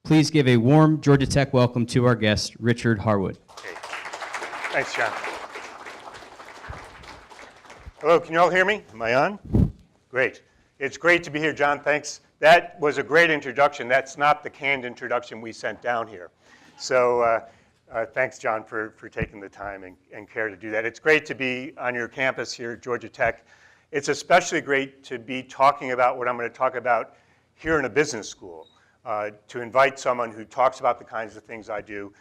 Please give a warm Georgia Tech welcome to our guest, Richard Harwood. Okay. Thanks, John. Hello, can you all hear me? Am I on? Great. It's great to be here, John. Thanks. That was a great introduction. That's not the canned introduction we sent down here. So thanks, John, for taking the time and care to do that. It's great to be on your campus here at Georgia Tech. It's especially great to be talking about what I'm going to talk about here in a business school, to invite someone who talks about the kinds of things I do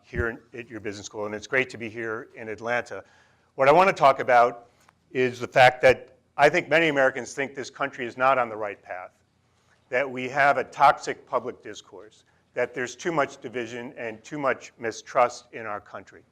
here at your business school. And it's great to be here in Atlanta. What I want to talk about is the fact that I think many Americans think this country is not on the right path, that we have a toxic public discourse, that there's too much division and too much mistrust in our country.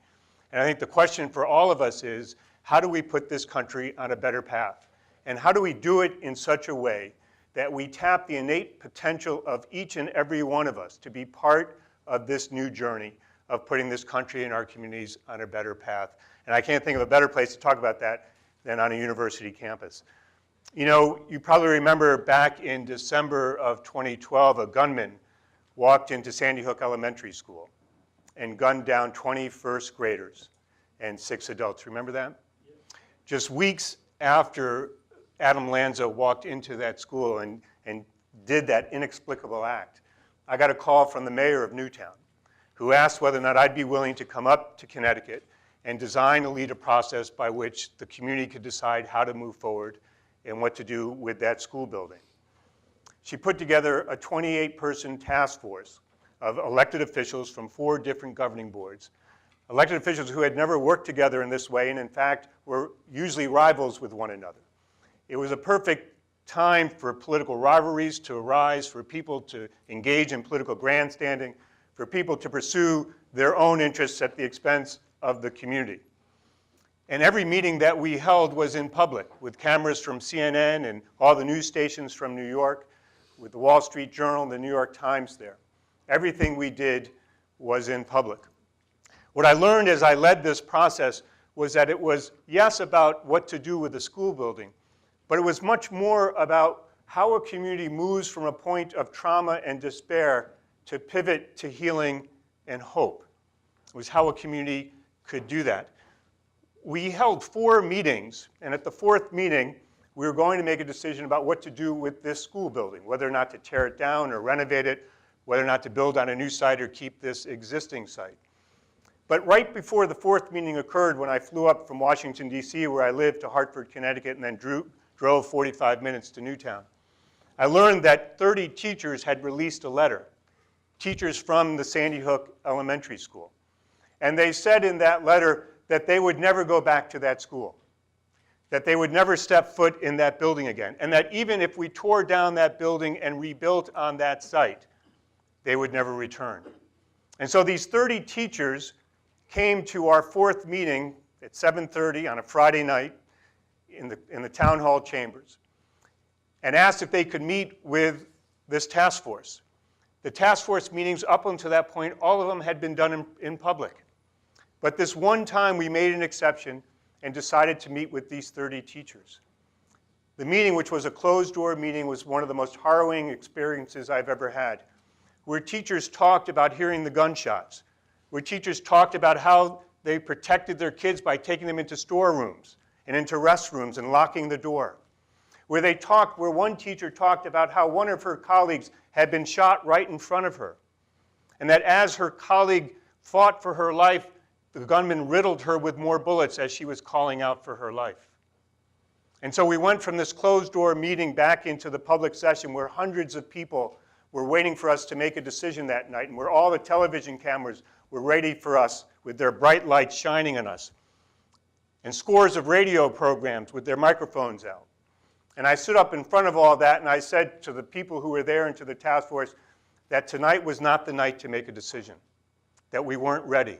And I think the question for all of us is, how do we put this country on a better path? And how do we do it in such a way that we tap the innate potential of each and every one of us to be part of this new journey of putting this country and our communities on a better path? And I can't think of a better place to talk about that than on a university campus. You know, you probably remember back in December of 2012, a gunman walked into Sandy Hook Elementary School and gunned down 20 first graders and 6 adults. Remember that? Yep. Just weeks after Adam Lanza walked into that school and did that inexplicable act, I got a call from the mayor of Newtown, who asked whether or not I'd be willing to come up to Connecticut and design and lead a process by which the community could decide how to move forward and what to do with that school building. She put together a 28-person task force of elected officials from 4 different governing boards, elected officials who had never worked together in this way and in fact were usually rivals with one another. It was a perfect time for political rivalries to arise, for people to engage in political grandstanding, for people to pursue their own interests at the expense of the community. And every meeting that we held was in public, with cameras from CNN and all the news stations from New York, with the Wall Street Journal and the New York Times there. Everything we did was in public. What I learned as I led this process was that it was, yes, about what to do with the school building, but it was much more about how a community moves from a point of trauma and despair to pivot to healing and hope. It was how a community could do that. We held 4 meetings, and at the 4th meeting, we were going to make a decision about what to do with this school building, whether or not to tear it down or renovate it, whether or not to build on a new site or keep this existing site. But right before the 4th meeting occurred, when I flew up from Washington, D.C., where I lived, to Hartford, Connecticut, and then drove 45 minutes to Newtown, I learned that 30 teachers had released a letter, teachers from the Sandy Hook Elementary School. And they said in that letter that they would never go back to that school, that they would never step foot in that building again, and that even if we tore down that building and rebuilt on that site, they would never return. And so these 30 teachers came to our 4th meeting at 7:30 on a Friday night in the town hall chambers and asked if they could meet with this task force. The task force meetings up until that point, all of them had been done in public. But this one time we made an exception and decided to meet with these 30 teachers. The meeting, which was a closed-door meeting, was one of the most harrowing experiences I've ever had, where teachers talked about hearing the gunshots, where teachers talked about how they protected their kids by taking them into storerooms and into restrooms and locking the door, where one teacher talked about how one of her colleagues had been shot right in front of her, and that as her colleague fought for her life, the gunman riddled her with more bullets as she was calling out for her life. And so we went from this closed-door meeting back into the public session where hundreds of people were waiting for us to make a decision that night, and where all the television cameras were ready for us with their bright lights shining on us, and scores of radio programs with their microphones out. And I stood up in front of all that and I said to the people who were there and to the task force that tonight was not the night to make a decision, that we weren't ready,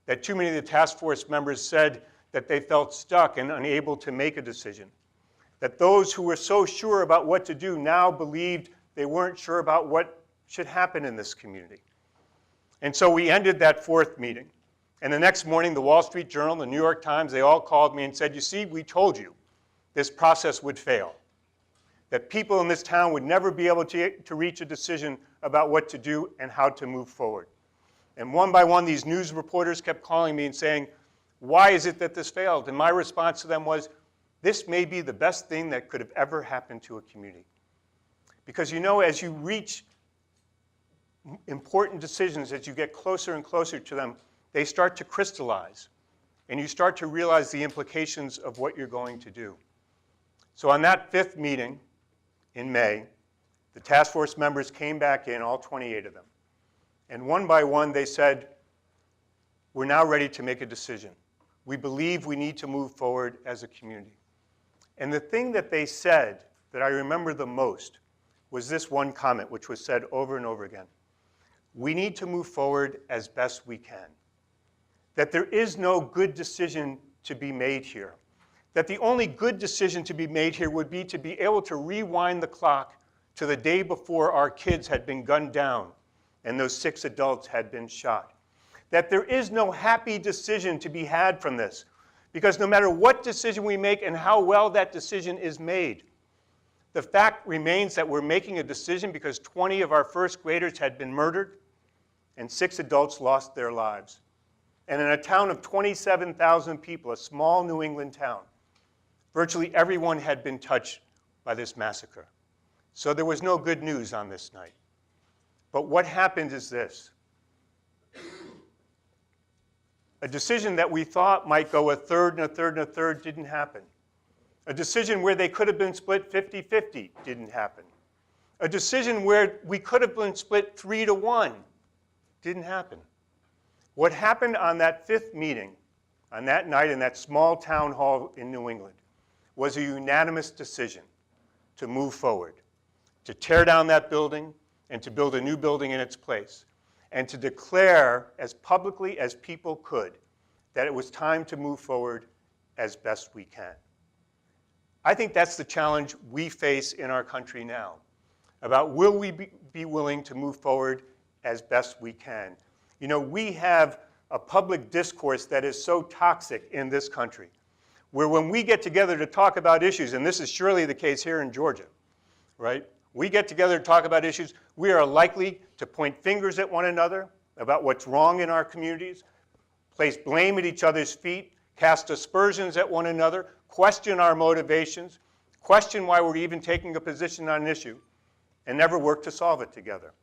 that too many of the task force members said that they felt stuck and unable to make a decision, that those who were so sure about what to do now believed they weren't sure about what should happen in this community. And so we ended that 4th meeting. And the next morning, the Wall Street Journal, the New York Times, they all called me and said, you see, we told you this process would fail, that people in this town would never be able to reach a decision about what to do and how to move forward. And one by one, these news reporters kept calling me and saying, why is it that this failed? And my response to them was, this may be the best thing that could have ever happened to a community. Because you know, as you reach important decisions, as you get closer and closer to them, they start to crystallize. And you start to realize the implications of what you're going to do. So on that 5th meeting in May, the task force members came back in, all 28 of them. And one by one, they said, we're now ready to make a decision. We believe we need to move forward as a community. And the thing that they said that I remember the most was this one comment, which was said over and over again. We need to move forward as best we can. That there is no good decision to be made here. That the only good decision to be made here would be to be able to rewind the clock to the day before our kids had been gunned down and those 6 adults had been shot. That there is no happy decision to be had from this, because no matter what decision we make and how well that decision is made, the fact remains that we're making a decision because 20 of our first graders had been murdered and 6 adults lost their lives. And in a town of 27,000 people, a small New England town, virtually everyone had been touched by this massacre. So there was no good news on this night. But what happened is this. A decision that we thought might go a third and a third and a third didn't happen. A decision where they could have been split 50-50 didn't happen. A decision where we could have been split 3-1 didn't happen. What happened on that 5th meeting, on that night in that small town hall in New England, was a unanimous decision to move forward, to tear down that building and to build a new building in its place, and to declare as publicly as people could that it was time to move forward as best we can. I think that's the challenge we face in our country now, about will we be willing to move forward as best we can. You know, we have a public discourse that is so toxic in this country, where when we get together to talk about issues, and this is surely the case here in Georgia, right? We get together to talk about issues, we are likely to point fingers at one another about what's wrong in our communities, place blame at each other's feet, cast aspersions at one another, question our motivations, question why we're even taking a position on an issue, and never work to solve it together.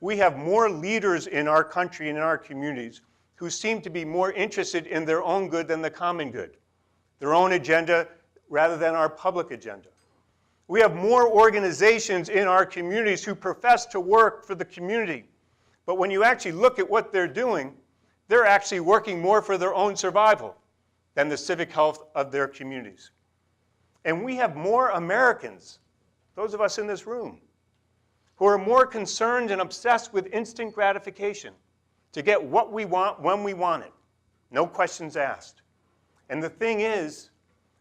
We have more leaders in our country and in our communities who seem to be more interested in their own good than the common good, their own agenda rather than our public agenda. We have more organizations in our communities who profess to work for the community, but when you actually look at what they're doing, they're actually working more for their own survival than the civic health of their communities. And we have more Americans, those of us in this room, who are more concerned and obsessed with instant gratification to get what we want when we want it, no questions asked. And the thing is,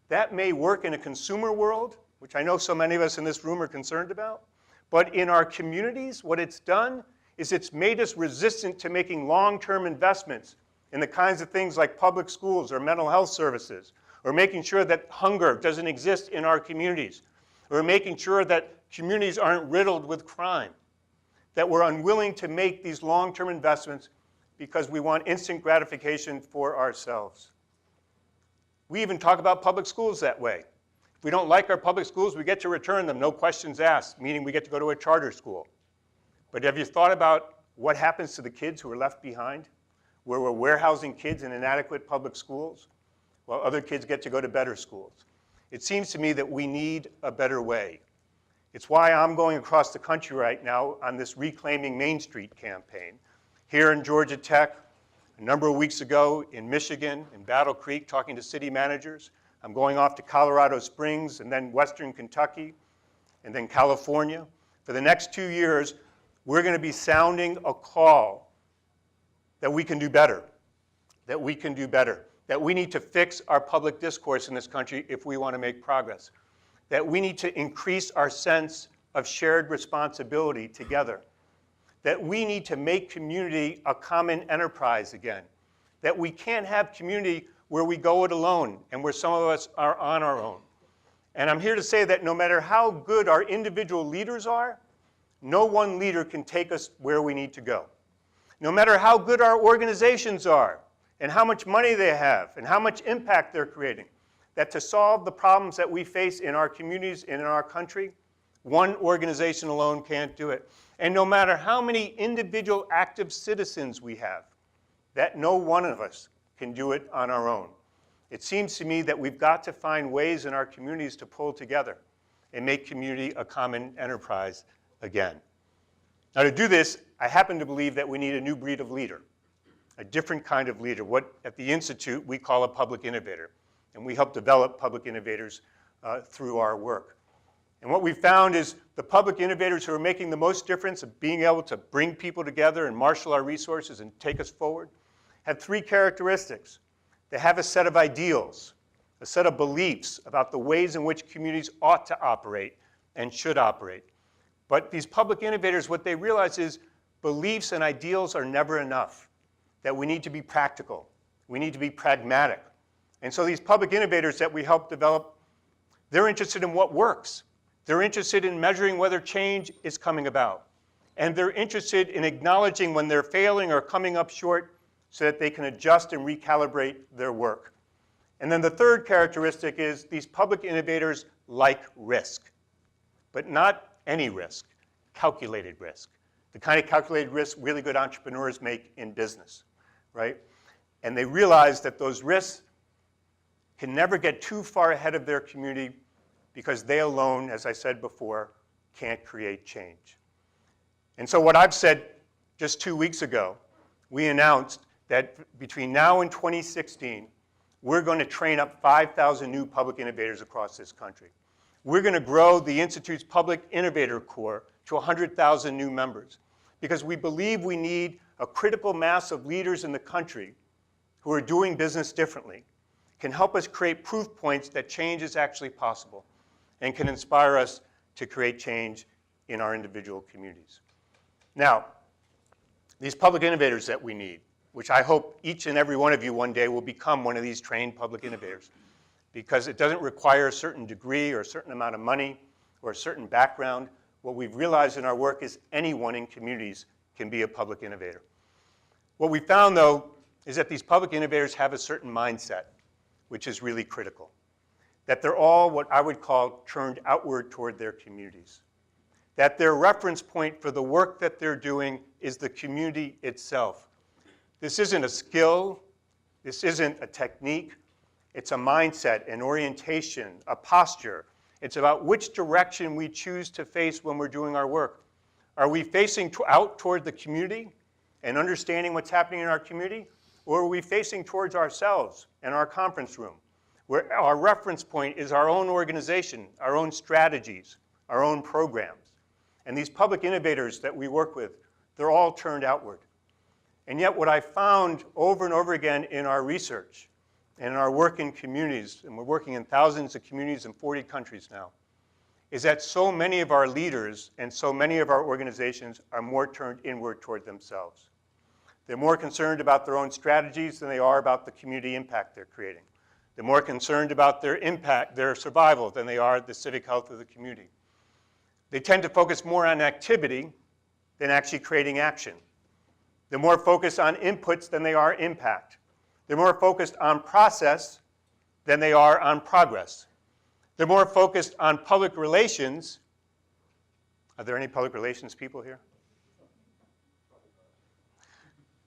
that may work in a consumer world, which I know so many of us in this room are concerned about, but in our communities, what it's done is it's made us resistant to making long-term investments in the kinds of things like public schools or mental health services, or making sure that hunger doesn't exist in our communities, or making sure that communities aren't riddled with crime, that we're unwilling to make these long-term investments because we want instant gratification for ourselves. We even talk about public schools that way. If we don't like our public schools, we get to return them, no questions asked, meaning we get to go to a charter school. But have you thought about what happens to the kids who are left behind, where we're warehousing kids in inadequate public schools, while other kids get to go to better schools? It seems to me that we need a better way. It's why I'm going across the country right now on this Reclaiming Main Street campaign. Here in Georgia Tech, a number of weeks ago in Michigan, in Battle Creek, talking to city managers. I'm going off to Colorado Springs and then Western Kentucky and then California. For the next 2 years, we're going to be sounding a call that we can do better, that we can do better, that we need to fix our public discourse in this country if we want to make progress, that we need to increase our sense of shared responsibility together, that we need to make community a common enterprise again, that we can't have community where we go it alone and where some of us are on our own. And I'm here to say that no matter how good our individual leaders are, No one leader can take us where we need to go. No matter how good our organizations are, and how much money they have, and how much impact they're creating, that to solve the problems that we face in our communities and in our country, one organization alone can't do it. And no matter how many individual active citizens we have, that no one of us can do it on our own. It seems to me that we've got to find ways in our communities to pull together and make community a common enterprise again. Now, to do this, I happen to believe that we need a new breed of leader, a different kind of leader, what at the Institute we call a public innovator. And we help develop public innovators through our work. And what we found is the public innovators who are making the most difference of being able to bring people together and marshal our resources and take us forward have three characteristics. They have a set of ideals, a set of beliefs about the ways in which communities ought to operate and should operate. But these public innovators, what they realize is beliefs and ideals are never enough, that we need to be practical, we need to be pragmatic. And so these public innovators that we help develop, they're interested in what works. They're interested in measuring whether change is coming about. And they're interested in acknowledging when they're failing or coming up short so that they can adjust and recalibrate their work. And then the third characteristic is these public innovators like risk, but not any risk, calculated risk. The kind of calculated risk really good entrepreneurs make in business, right? And they realize that those risks can never get too far ahead of their community because they alone, as I said before, can't create change. And so what I've said just 2 weeks ago, we announced that between now and 2016, we're going to train up 5,000 new public innovators across this country. We're going to grow the Institute's Public Innovator Corps to 100,000 new members because we believe we need a critical mass of leaders in the country who are doing business differently, can help us create proof points that change is actually possible, and can inspire us to create change in our individual communities. Now, these public innovators that we need, which I hope each and every one of you one day will become one of these trained public innovators, because it doesn't require a certain degree or a certain amount of money or a certain background. What we've realized in our work is anyone in communities can be a public innovator. What we found, though, is that these public innovators have a certain mindset, which is really critical. That they're all what I would call turned outward toward their communities. That their reference point for the work that they're doing is the community itself. This isn't a skill, this isn't a technique, it's a mindset, an orientation, a posture. It's about which direction we choose to face when we're doing our work. Are we facing out toward the community and understanding what's happening in our community? Or are we facing towards ourselves and our conference room, where our reference point is our own organization, our own strategies, our own programs? And these public innovators that we work with, they're all turned outward. And yet what I found over and over again in our research and in our work in communities, and we're working in thousands of communities in 40 countries now, is that so many of our leaders and so many of our organizations are more turned inward toward themselves. They're more concerned about their own strategies than they are about the community impact they're creating. They're more concerned about their impact, their survival, than they are the civic health of the community. They tend to focus more on activity than actually creating action. They're more focused on inputs than they are impact. They're more focused on process than they are on progress. They're more focused on public relations. Are there any public relations people here?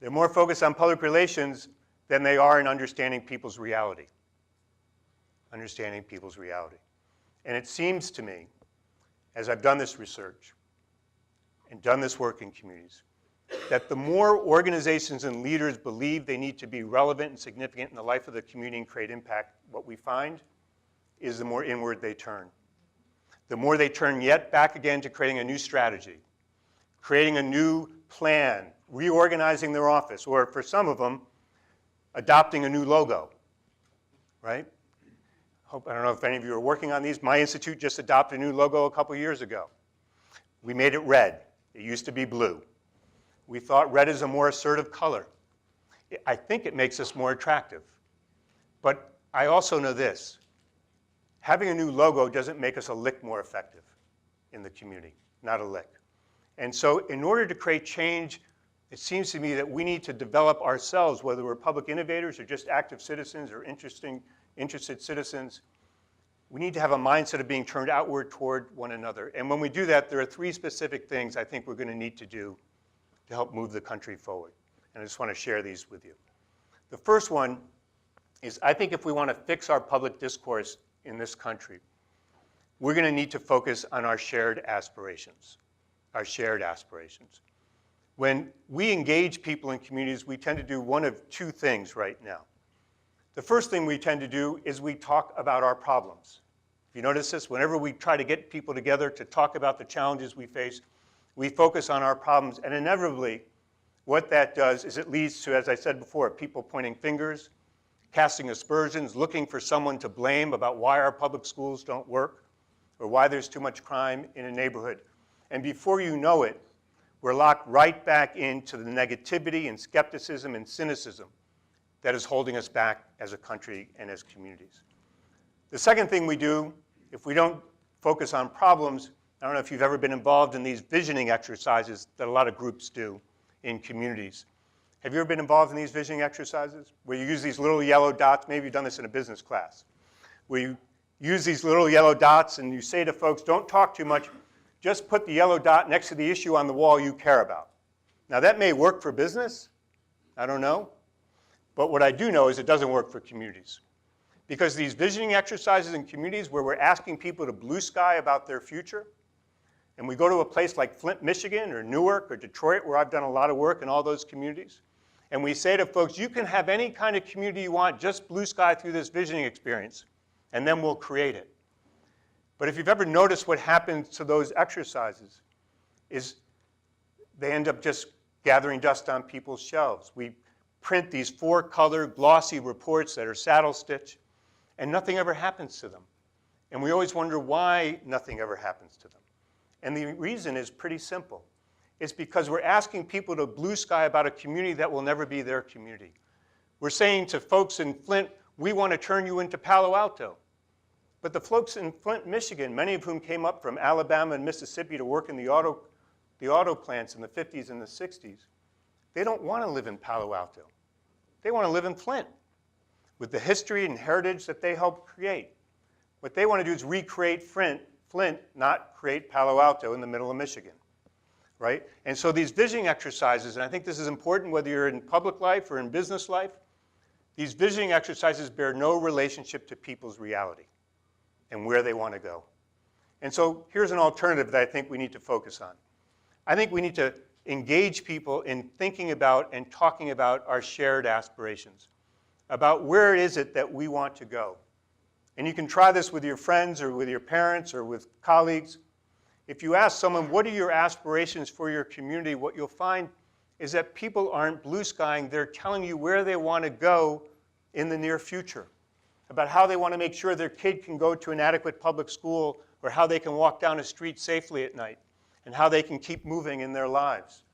They're more focused on public relations than they are in understanding people's reality. Understanding people's reality. And it seems to me, as I've done this research and done this work in communities, that the more organizations and leaders believe they need to be relevant and significant in the life of the community and create impact, what we find is the more inward they turn. The more they turn yet back again to creating a new strategy, creating a new plan, reorganizing their office, or for some of them, adopting a new logo, right? I don't know if any of you are working on these. My institute just adopted a new logo a couple years ago. We made it red. It used to be blue. We thought red is a more assertive color. I think it makes us more attractive. But I also know this. Having a new logo doesn't make us a lick more effective in the community, not a lick. And so in order to create change, it seems to me that we need to develop ourselves, whether we're public innovators or just active citizens or interested citizens. We need to have a mindset of being turned outward toward one another. And when we do that, there are 3 specific things I think we're going to need to do to help move the country forward. And I just want to share these with you. The first one is, I think if we want to fix our public discourse in this country, we're going to need to focus on our shared aspirations. Our shared aspirations. When we engage people in communities, we tend to do one of 2 things right now. The first thing we tend to do is we talk about our problems. If you notice this, whenever we try to get people together to talk about the challenges we face, we focus on our problems, and inevitably, what that does is it leads to, as I said before, people pointing fingers, casting aspersions, looking for someone to blame about why our public schools don't work, or why there's too much crime in a neighborhood. And before you know it, we're locked right back into the negativity and skepticism and cynicism that is holding us back as a country and as communities. The second thing we do, if we don't focus on problems, I don't know if you've ever been involved in these visioning exercises that a lot of groups do in communities. Have you ever been involved in these visioning exercises where you use these little yellow dots? Maybe you've done this in a business class. Where you use these little yellow dots and you say to folks, don't talk too much, just put the yellow dot next to the issue on the wall you care about. Now that may work for business, I don't know. But what I do know is it doesn't work for communities. Because these visioning exercises in communities where we're asking people to blue sky about their future, and we go to a place like Flint, Michigan, or Newark, or Detroit, where I've done a lot of work in all those communities, and we say to folks, you can have any kind of community you want, just blue sky through this visioning experience, and then we'll create it. But if you've ever noticed what happens to those exercises is they end up just gathering dust on people's shelves. We print these 4-color glossy reports that are saddle stitched, and nothing ever happens to them. And we always wonder why nothing ever happens to them. And the reason is pretty simple. It's because we're asking people to blue sky about a community that will never be their community. We're saying to folks in Flint, we want to turn you into Palo Alto. But the folks in Flint, Michigan, many of whom came up from Alabama and Mississippi to work in the auto plants in the 50s and the 60s, they don't want to live in Palo Alto. They want to live in Flint with the history and heritage that they helped create. What they want to do is recreate Flint, not create Palo Alto in the middle of Michigan, right? And so these visioning exercises, and I think this is important whether you're in public life or in business life, these visioning exercises bear no relationship to people's reality and where they want to go. And so here's an alternative that I think we need to focus on. I think we need to engage people in thinking about and talking about our shared aspirations, about where is it that we want to go. And you can try this with your friends or with your parents or with colleagues. If you ask someone, what are your aspirations for your community, what you'll find is that people aren't blue skying, they're telling you where they want to go in the near future, about how they want to make sure their kid can go to an adequate public school or how they can walk down a street safely at night and how they can keep moving in their lives.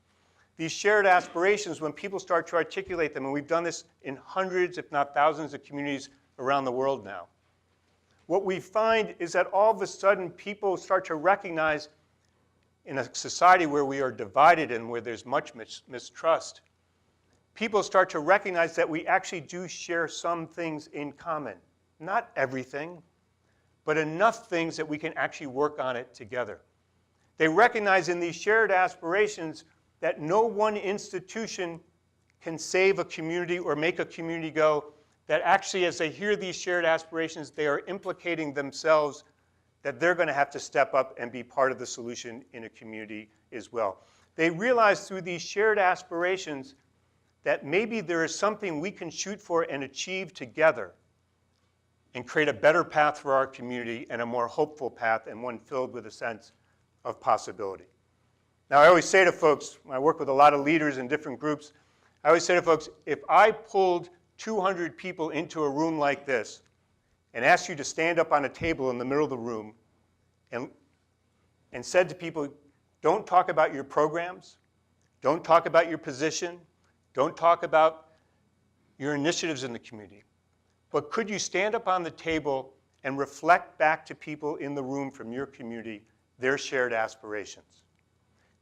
These shared aspirations, when people start to articulate them, and we've done this in hundreds, if not thousands of communities around the world now, what we find is that all of a sudden people start to recognize in a society where we are divided and where there's much mistrust, people start to recognize that we actually do share some things in common. Not everything, but enough things that we can actually work on it together. They recognize in these shared aspirations that no one institution can save a community or make a community go, that actually as they hear these shared aspirations, they are implicating themselves that they're going to have to step up and be part of the solution in a community as well. They realize through these shared aspirations that maybe there is something we can shoot for and achieve together and create a better path for our community and a more hopeful path and one filled with a sense of possibility. Now, I always say to folks, when I work with a lot of leaders in different groups, I always say to folks, if I pulled 200 people into a room like this and asked you to stand up on a table in the middle of the room and said to people, don't talk about your programs, don't talk about your position, don't talk about your initiatives in the community, but could you stand up on the table and reflect back to people in the room from your community their shared aspirations?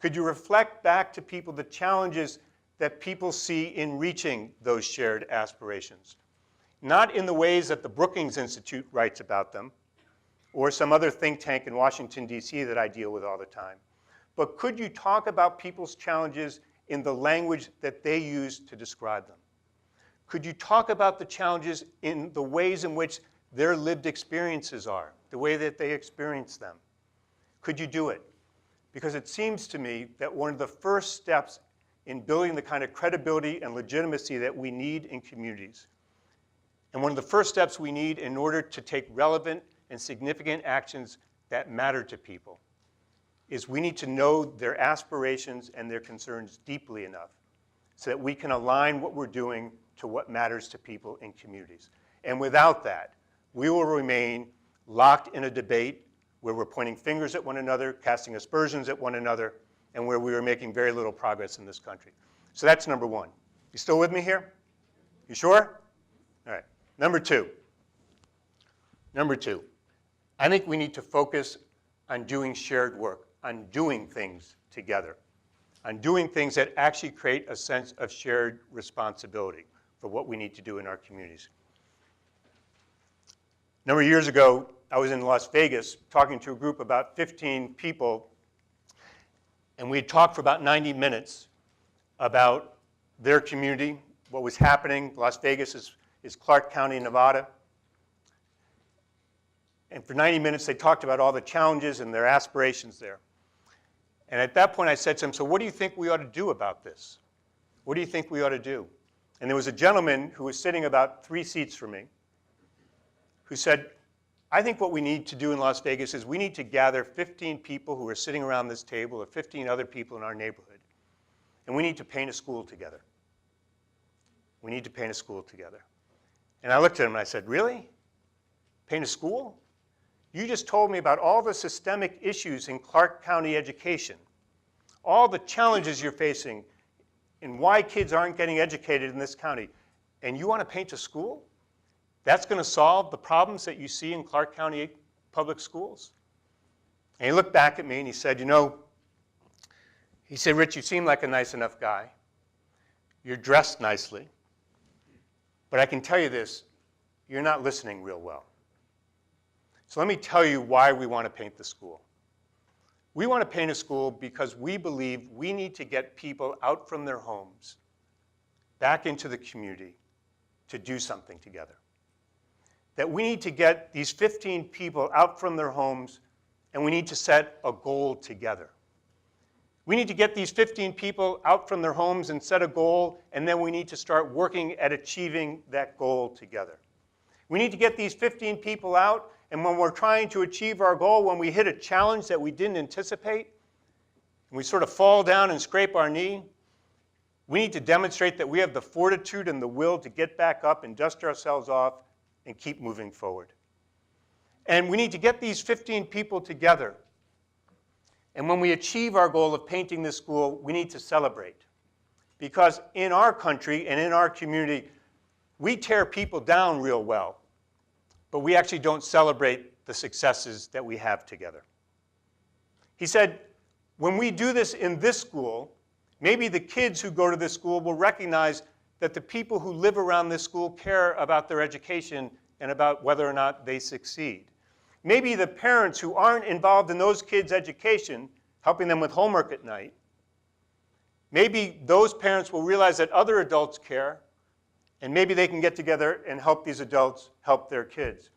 Could you reflect back to people the challenges that people see in reaching those shared aspirations? Not in the ways that the Brookings Institute writes about them, or some other think tank in Washington, D.C. that I deal with all the time, but could you talk about people's challenges in the language that they use to describe them? Could you talk about the challenges in the ways in which their lived experiences are, the way that they experience them? Could you do it? Because it seems to me that one of the first steps in building the kind of credibility and legitimacy that we need in communities, and one of the first steps we need in order to take relevant and significant actions that matter to people, is we need to know their aspirations and their concerns deeply enough so that we can align what we're doing to what matters to people in communities. And without that, we will remain locked in a debate where we're pointing fingers at one another, casting aspersions at one another, and where we are making very little progress in this country. So that's number one. You still with me here? You sure? All right. Number two. I think we need to focus on doing shared work, on doing things together, on doing things that actually create a sense of shared responsibility for what we need to do in our communities. A number of years ago, I was in Las Vegas talking to a group of about 15 people, and we had talked for about 90 minutes about their community, what was happening. Las Vegas is Clark County, Nevada. And for 90 minutes, they talked about all the challenges and their aspirations there. And at that point, I said to them, so what do you think we ought to do about this? What do you think we ought to do? And there was a gentleman who was sitting about 3 seats from me who said, I think what we need to do in Las Vegas is we need to gather 15 people who are sitting around this table, or 15 other people in our neighborhood, and we need to paint a school together. We need to paint a school together. And I looked at him and I said, really? Paint a school? You just told me about all the systemic issues in Clark County education, all the challenges you're facing, and why kids aren't getting educated in this county. And you want to paint a school? That's going to solve the problems that you see in Clark County public schools? And he looked back at me and he said, he said, Rich, you seem like a nice enough guy. You're dressed nicely. But I can tell you this, you're not listening real well. So let me tell you why we want to paint the school. We want to paint a school because we believe we need to get people out from their homes, back into the community, to do something together. That we need to get these 15 people out from their homes, and we need to set a goal together. We need to get these 15 people out from their homes and set a goal, and then we need to start working at achieving that goal together. We need to get these 15 people out, and when we're trying to achieve our goal, when we hit a challenge that we didn't anticipate, and we sort of fall down and scrape our knee, we need to demonstrate that we have the fortitude and the will to get back up and dust ourselves off and keep moving forward. And we need to get these 15 people together. And when we achieve our goal of painting this school, we need to celebrate. Because in our country and in our community, we tear people down real well, but we actually don't celebrate the successes that we have together. He said, when we do this in this school, maybe the kids who go to this school will recognize that the people who live around this school care about their education and about whether or not they succeed. Maybe the parents who aren't involved in those kids' education, helping them with homework at night, maybe those parents will realize that other adults care, and maybe they can get together and help these adults help their kids.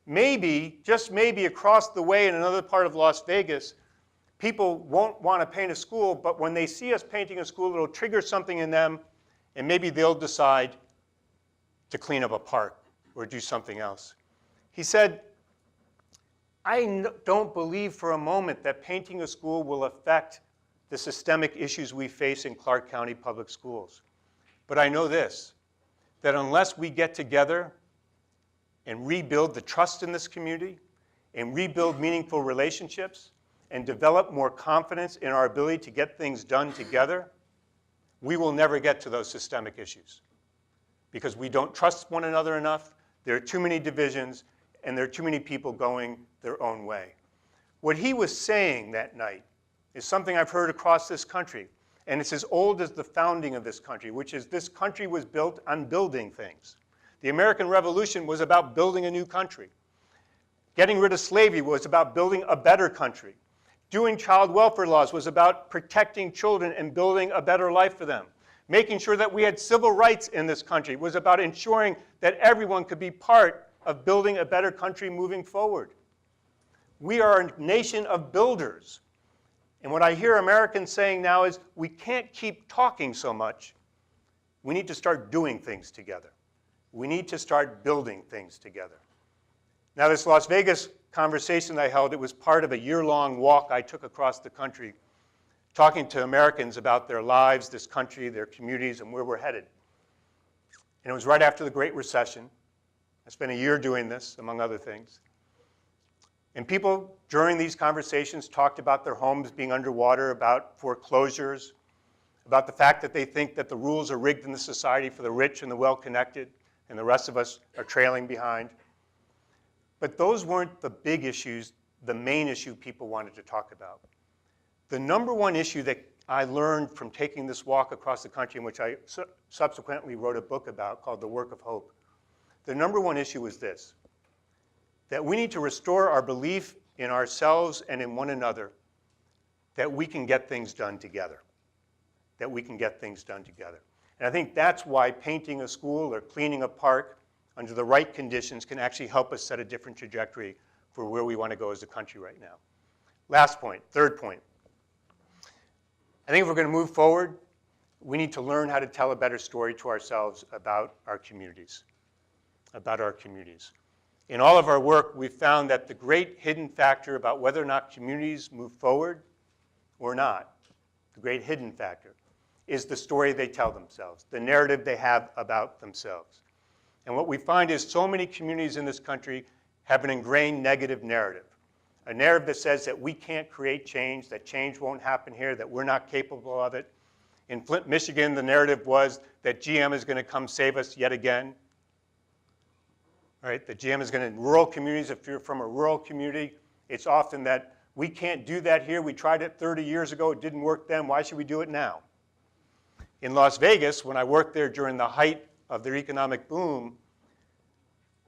Maybe, just maybe across the way in another part of Las Vegas, people won't want to paint a school, but when they see us painting a school, it'll trigger something in them, and maybe they'll decide to clean up a park or do something else. He said, I don't believe for a moment that painting a school will affect the systemic issues we face in Clark County public schools. But I know this, that unless we get together and rebuild the trust in this community and rebuild meaningful relationships and develop more confidence in our ability to get things done together, we will never get to those systemic issues because we don't trust one another enough, there are too many divisions, and there are too many people going their own way. What he was saying that night is something I've heard across this country. And it's as old as the founding of this country, which is this country was built on building things. The American Revolution was about building a new country. Getting rid of slavery was about building a better country. Doing child welfare laws was about protecting children and building a better life for them. Making sure that we had civil rights in this country was about ensuring that everyone could be part of building a better country moving forward. We are a nation of builders. And what I hear Americans saying now is, we can't keep talking so much. We need to start doing things together. We need to start building things together. Now, this Las Vegas conversation I held, it was part of a year-long walk I took across the country, talking to Americans about their lives, this country, their communities, and where we're headed. And it was right after the Great Recession. I spent a year doing this, among other things. And people during these conversations talked about their homes being underwater, about foreclosures, about the fact that they think that the rules are rigged in the society for the rich and the well-connected, and the rest of us are trailing behind. But those weren't the big issues, the main issue people wanted to talk about. The number one issue that I learned from taking this walk across the country, in which I subsequently wrote a book about called The Work of Hope, the number one issue was this: that we need to restore our belief in ourselves and in one another, that we can get things done together. That we can get things done together. And I think that's why painting a school or cleaning a park under the right conditions can actually help us set a different trajectory for where we want to go as a country right now. Last point, third point. I think if we're going to move forward, we need to learn how to tell a better story to ourselves about our communities. About our communities. In all of our work, we've found that the great hidden factor about whether or not communities move forward or not, the great hidden factor, is the story they tell themselves, the narrative they have about themselves. And what we find is so many communities in this country have an ingrained negative narrative. A narrative that says that we can't create change, that change won't happen here, that we're not capable of it. In Flint, Michigan, the narrative was that GM is going to come save us yet again. All right, that GM is going to, rural communities, if you're from a rural community, it's often that we can't do that here. We tried it 30 years ago. It didn't work then. Why should we do it now? In Las Vegas, when I worked there during the height of their economic boom,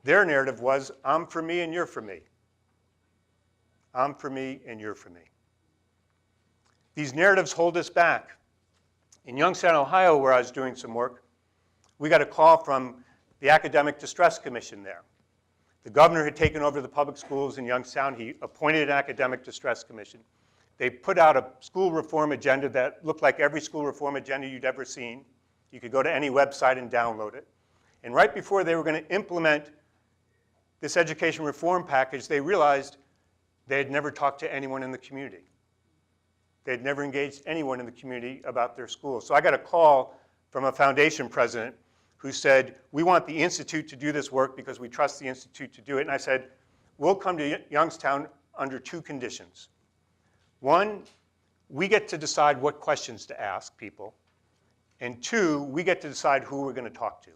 their narrative was, I'm for me and you're for me. I'm for me and you're for me. These narratives hold us back. In Youngstown, Ohio, where I was doing some work, we got a call from the Academic Distress Commission there. The governor had taken over the public schools in Youngstown. He appointed an Academic Distress Commission. They put out a school reform agenda that looked like every school reform agenda you'd ever seen. You could go to any website and download it. And right before they were going to implement this education reform package, they realized they had never talked to anyone in the community. They had never engaged anyone in the community about their school. So I got a call from a foundation president who said, we want the Institute to do this work because we trust the Institute to do it. And I said, we'll come to Youngstown under two conditions. One, we get to decide what questions to ask people. And two, we get to decide who we're going to talk to.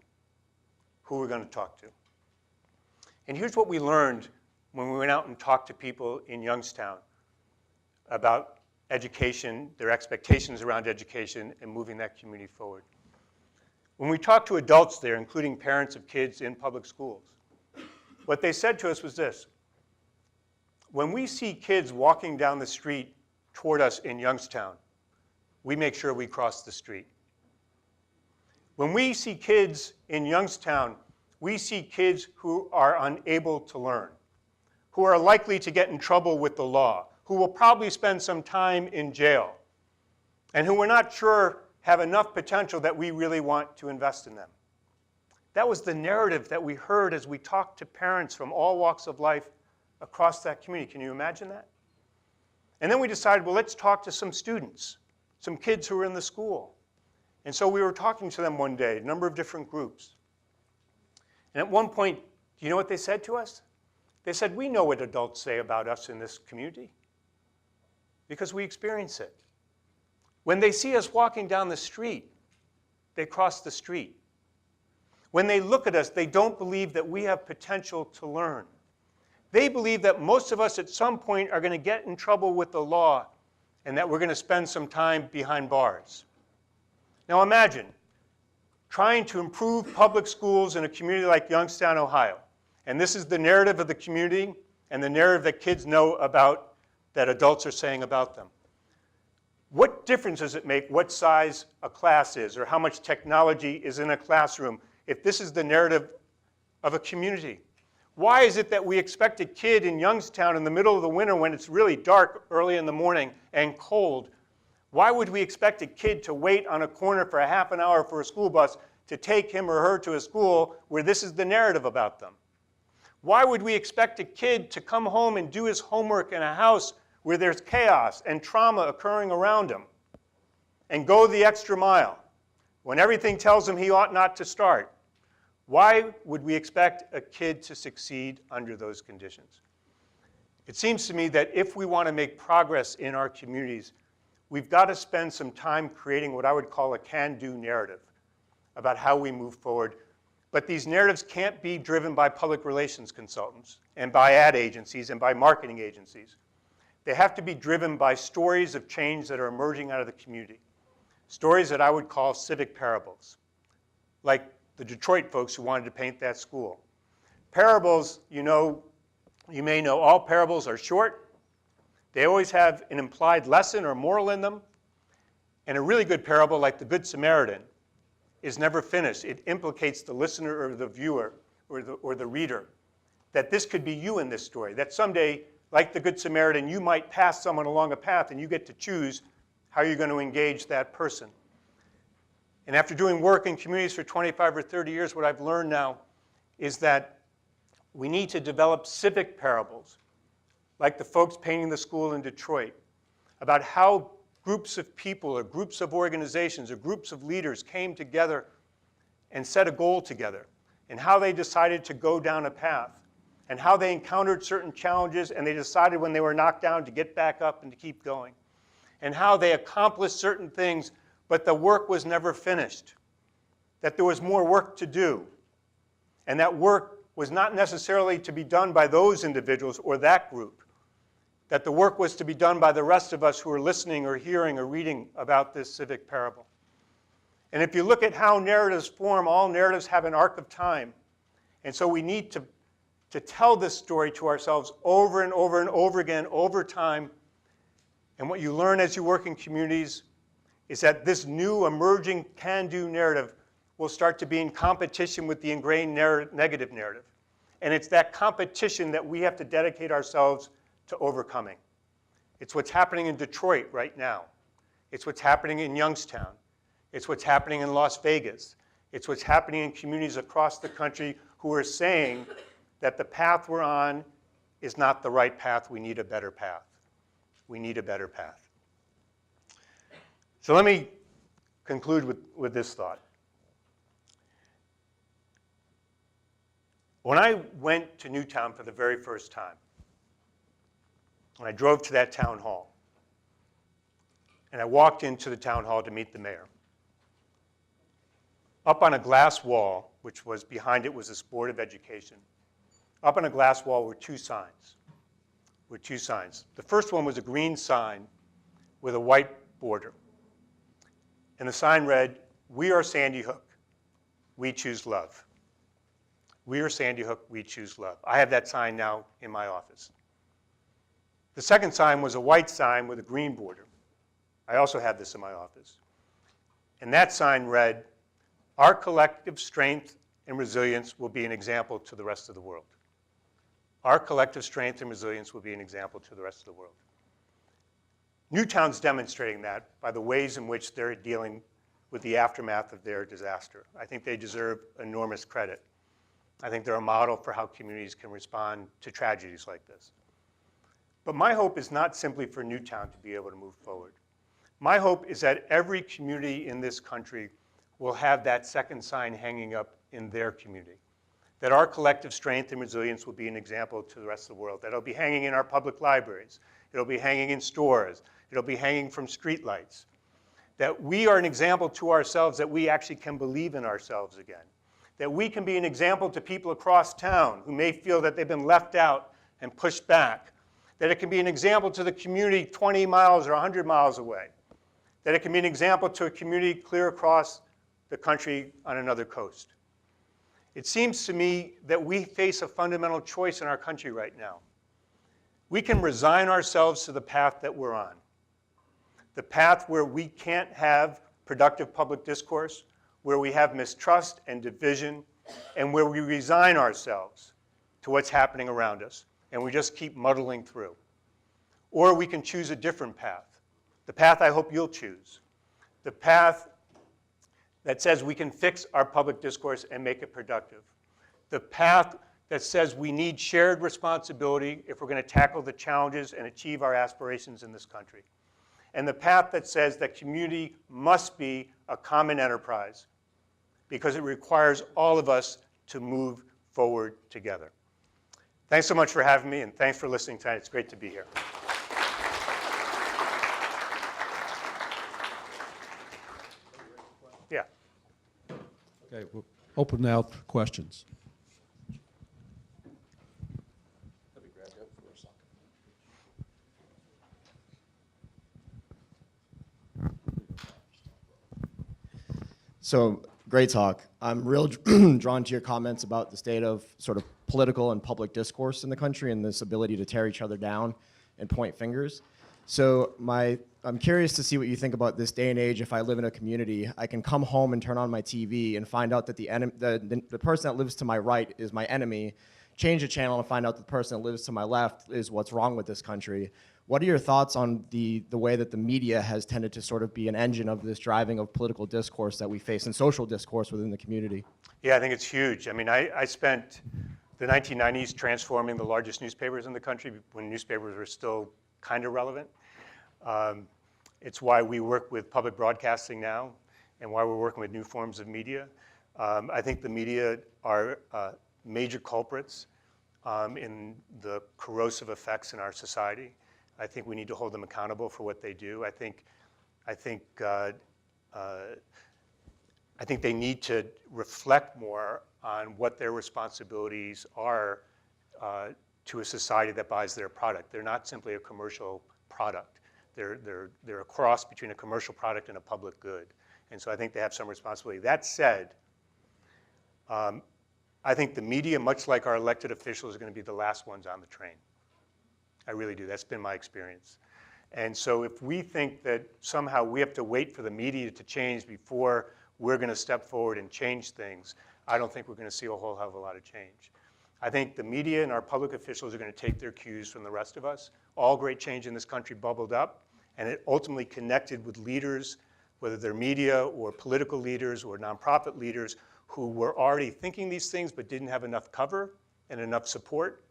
Who we're going to talk to. And here's what we learned when we went out and talked to people in Youngstown about education, their expectations around education, and moving that community forward. When we talked to adults there, including parents of kids in public schools, what they said to us was this: when we see kids walking down the street toward us in Youngstown, we make sure we cross the street. When we see kids in Youngstown, we see kids who are unable to learn, who are likely to get in trouble with the law, who will probably spend some time in jail, and who we're not sure have enough potential that we really want to invest in them. That was the narrative that we heard as we talked to parents from all walks of life across that community. Can you imagine that? And then we decided, well, let's talk to some students, some kids who were in the school. And so we were talking to them one day, a number of different groups. And at one point, do you know what they said to us? They said, we know what adults say about us in this community because we experience it. When they see us walking down the street, they cross the street. When they look at us, they don't believe that we have potential to learn. They believe that most of us at some point are going to get in trouble with the law and that we're going to spend some time behind bars. Now imagine trying to improve public schools in a community like Youngstown, Ohio. And this is the narrative of the community and the narrative that kids know about, that adults are saying about them. What difference does it make what size a class is or how much technology is in a classroom if this is the narrative of a community? Why is it that we expect a kid in Youngstown in the middle of the winter when it's really dark early in the morning and cold, why would we expect a kid to wait on a corner for a half an hour for a school bus to take him or her to a school where this is the narrative about them? Why would we expect a kid to come home and do his homework in a house where there's chaos and trauma occurring around him and go the extra mile when everything tells him he ought not to start? Why would we expect a kid to succeed under those conditions? It seems to me that if we want to make progress in our communities, we've got to spend some time creating what I would call a can-do narrative about how we move forward. But these narratives can't be driven by public relations consultants and by ad agencies and by marketing agencies. They have to be driven by stories of change that are emerging out of the community, stories that I would call civic parables, like the Detroit folks who wanted to paint that school. Parables, you may know all parables are short. They always have an implied lesson or moral in them. And a really good parable, like the Good Samaritan, is never finished. It implicates the listener or the viewer or the reader that this could be you in this story, that someday, like the Good Samaritan, you might pass someone along a path and you get to choose how you're going to engage that person. And after doing work in communities for 25 or 30 years, what I've learned now is that we need to develop civic parables, like the folks painting the school in Detroit, about how groups of people or groups of organizations or groups of leaders came together and set a goal together, and how they decided to go down a path, and how they encountered certain challenges and they decided when they were knocked down to get back up and to keep going, and how they accomplished certain things, but the work was never finished, that there was more work to do, and that work was not necessarily to be done by those individuals or that group, that the work was to be done by the rest of us who are listening or hearing or reading about this civic parable. And if you look at how narratives form, all narratives have an arc of time. And so we need to tell this story to ourselves over and over and over again over time. And what you learn as you work in communities is that this new emerging can-do narrative will start to be in competition with the ingrained negative narrative. And it's that competition that we have to dedicate ourselves to overcoming. It's what's happening in Detroit right now. It's what's happening in Youngstown. It's what's happening in Las Vegas. It's what's happening in communities across the country who are saying that the path we're on is not the right path. We need a better path. We need a better path. So let me conclude with this thought. When I went to Newtown for the very first time, and I drove to that town hall, and I walked into the town hall to meet the mayor, up on a glass wall, which was behind it was this Board of Education, up on a glass wall were two signs. The first one was a green sign with a white border. And the sign read, "We are Sandy Hook. We choose love." We are Sandy Hook. We choose love. I have that sign now in my office. The second sign was a white sign with a green border. I also have this in my office. And that sign read, "Our collective strength and resilience will be an example to the rest of the world." Our collective strength and resilience will be an example to the rest of the world. Newtown's demonstrating that by the ways in which they're dealing with the aftermath of their disaster. I think they deserve enormous credit. I think they're a model for how communities can respond to tragedies like this. But my hope is not simply for Newtown to be able to move forward. My hope is that every community in this country will have that second sign hanging up in their community, that our collective strength and resilience will be an example to the rest of the world, that it'll be hanging in our public libraries, it'll be hanging in stores, it'll be hanging from streetlights, that we are an example to ourselves that we actually can believe in ourselves again, that we can be an example to people across town who may feel that they've been left out and pushed back, that it can be an example to the community 20 miles or 100 miles away, that it can be an example to a community clear across the country on another coast. It seems to me that we face a fundamental choice in our country right now. We can resign ourselves to the path that we're on, the path where we can't have productive public discourse, where we have mistrust and division, and where we resign ourselves to what's happening around us, and we just keep muddling through. Or we can choose a different path, the path I hope you'll choose, the path that says we can fix our public discourse and make it productive, the path that says we need shared responsibility if we're going to tackle the challenges and achieve our aspirations in this country, and the path that says that community must be a common enterprise because it requires all of us to move forward together. Thanks so much for having me, and thanks for listening tonight. It's great to be here. Yeah. Okay, we'll open now for questions. So, great talk. I'm real drawn to your comments about the state of sort of political and public discourse in the country and this ability to tear each other down and point fingers. So I'm curious to see what you think about this day and age. If I live in a community, I can come home and turn on my TV and find out that the person that lives to my right is my enemy, change the channel and find out that the person that lives to my left is what's wrong with this country. What are your thoughts on the way that the media has tended to sort of be an engine of this driving of political discourse that we face and social discourse within the community? Yeah, I think it's huge. I mean, I spent the 1990s transforming the largest newspapers in the country when newspapers were still kind of relevant. It's why we work with public broadcasting now and why we're working with new forms of media. I think the media are major culprits in the corrosive effects in our society. I think we need to hold them accountable for what they do. I think they need to reflect more on what their responsibilities are to a society that buys their product. They're not simply a commercial product. They're a cross between a commercial product and a public good. And so I think they have some responsibility. That said, I think the media, much like our elected officials, are going to be the last ones on the train. I really do. That's been my experience. And so if we think that somehow we have to wait for the media to change before we're going to step forward and change things, I don't think we're going to see a whole hell of a lot of change. I think the media and our public officials are going to take their cues from the rest of us. All great change in this country bubbled up, and it ultimately connected with leaders, whether they're media or political leaders or nonprofit leaders, who were already thinking these things but didn't have enough cover and enough support.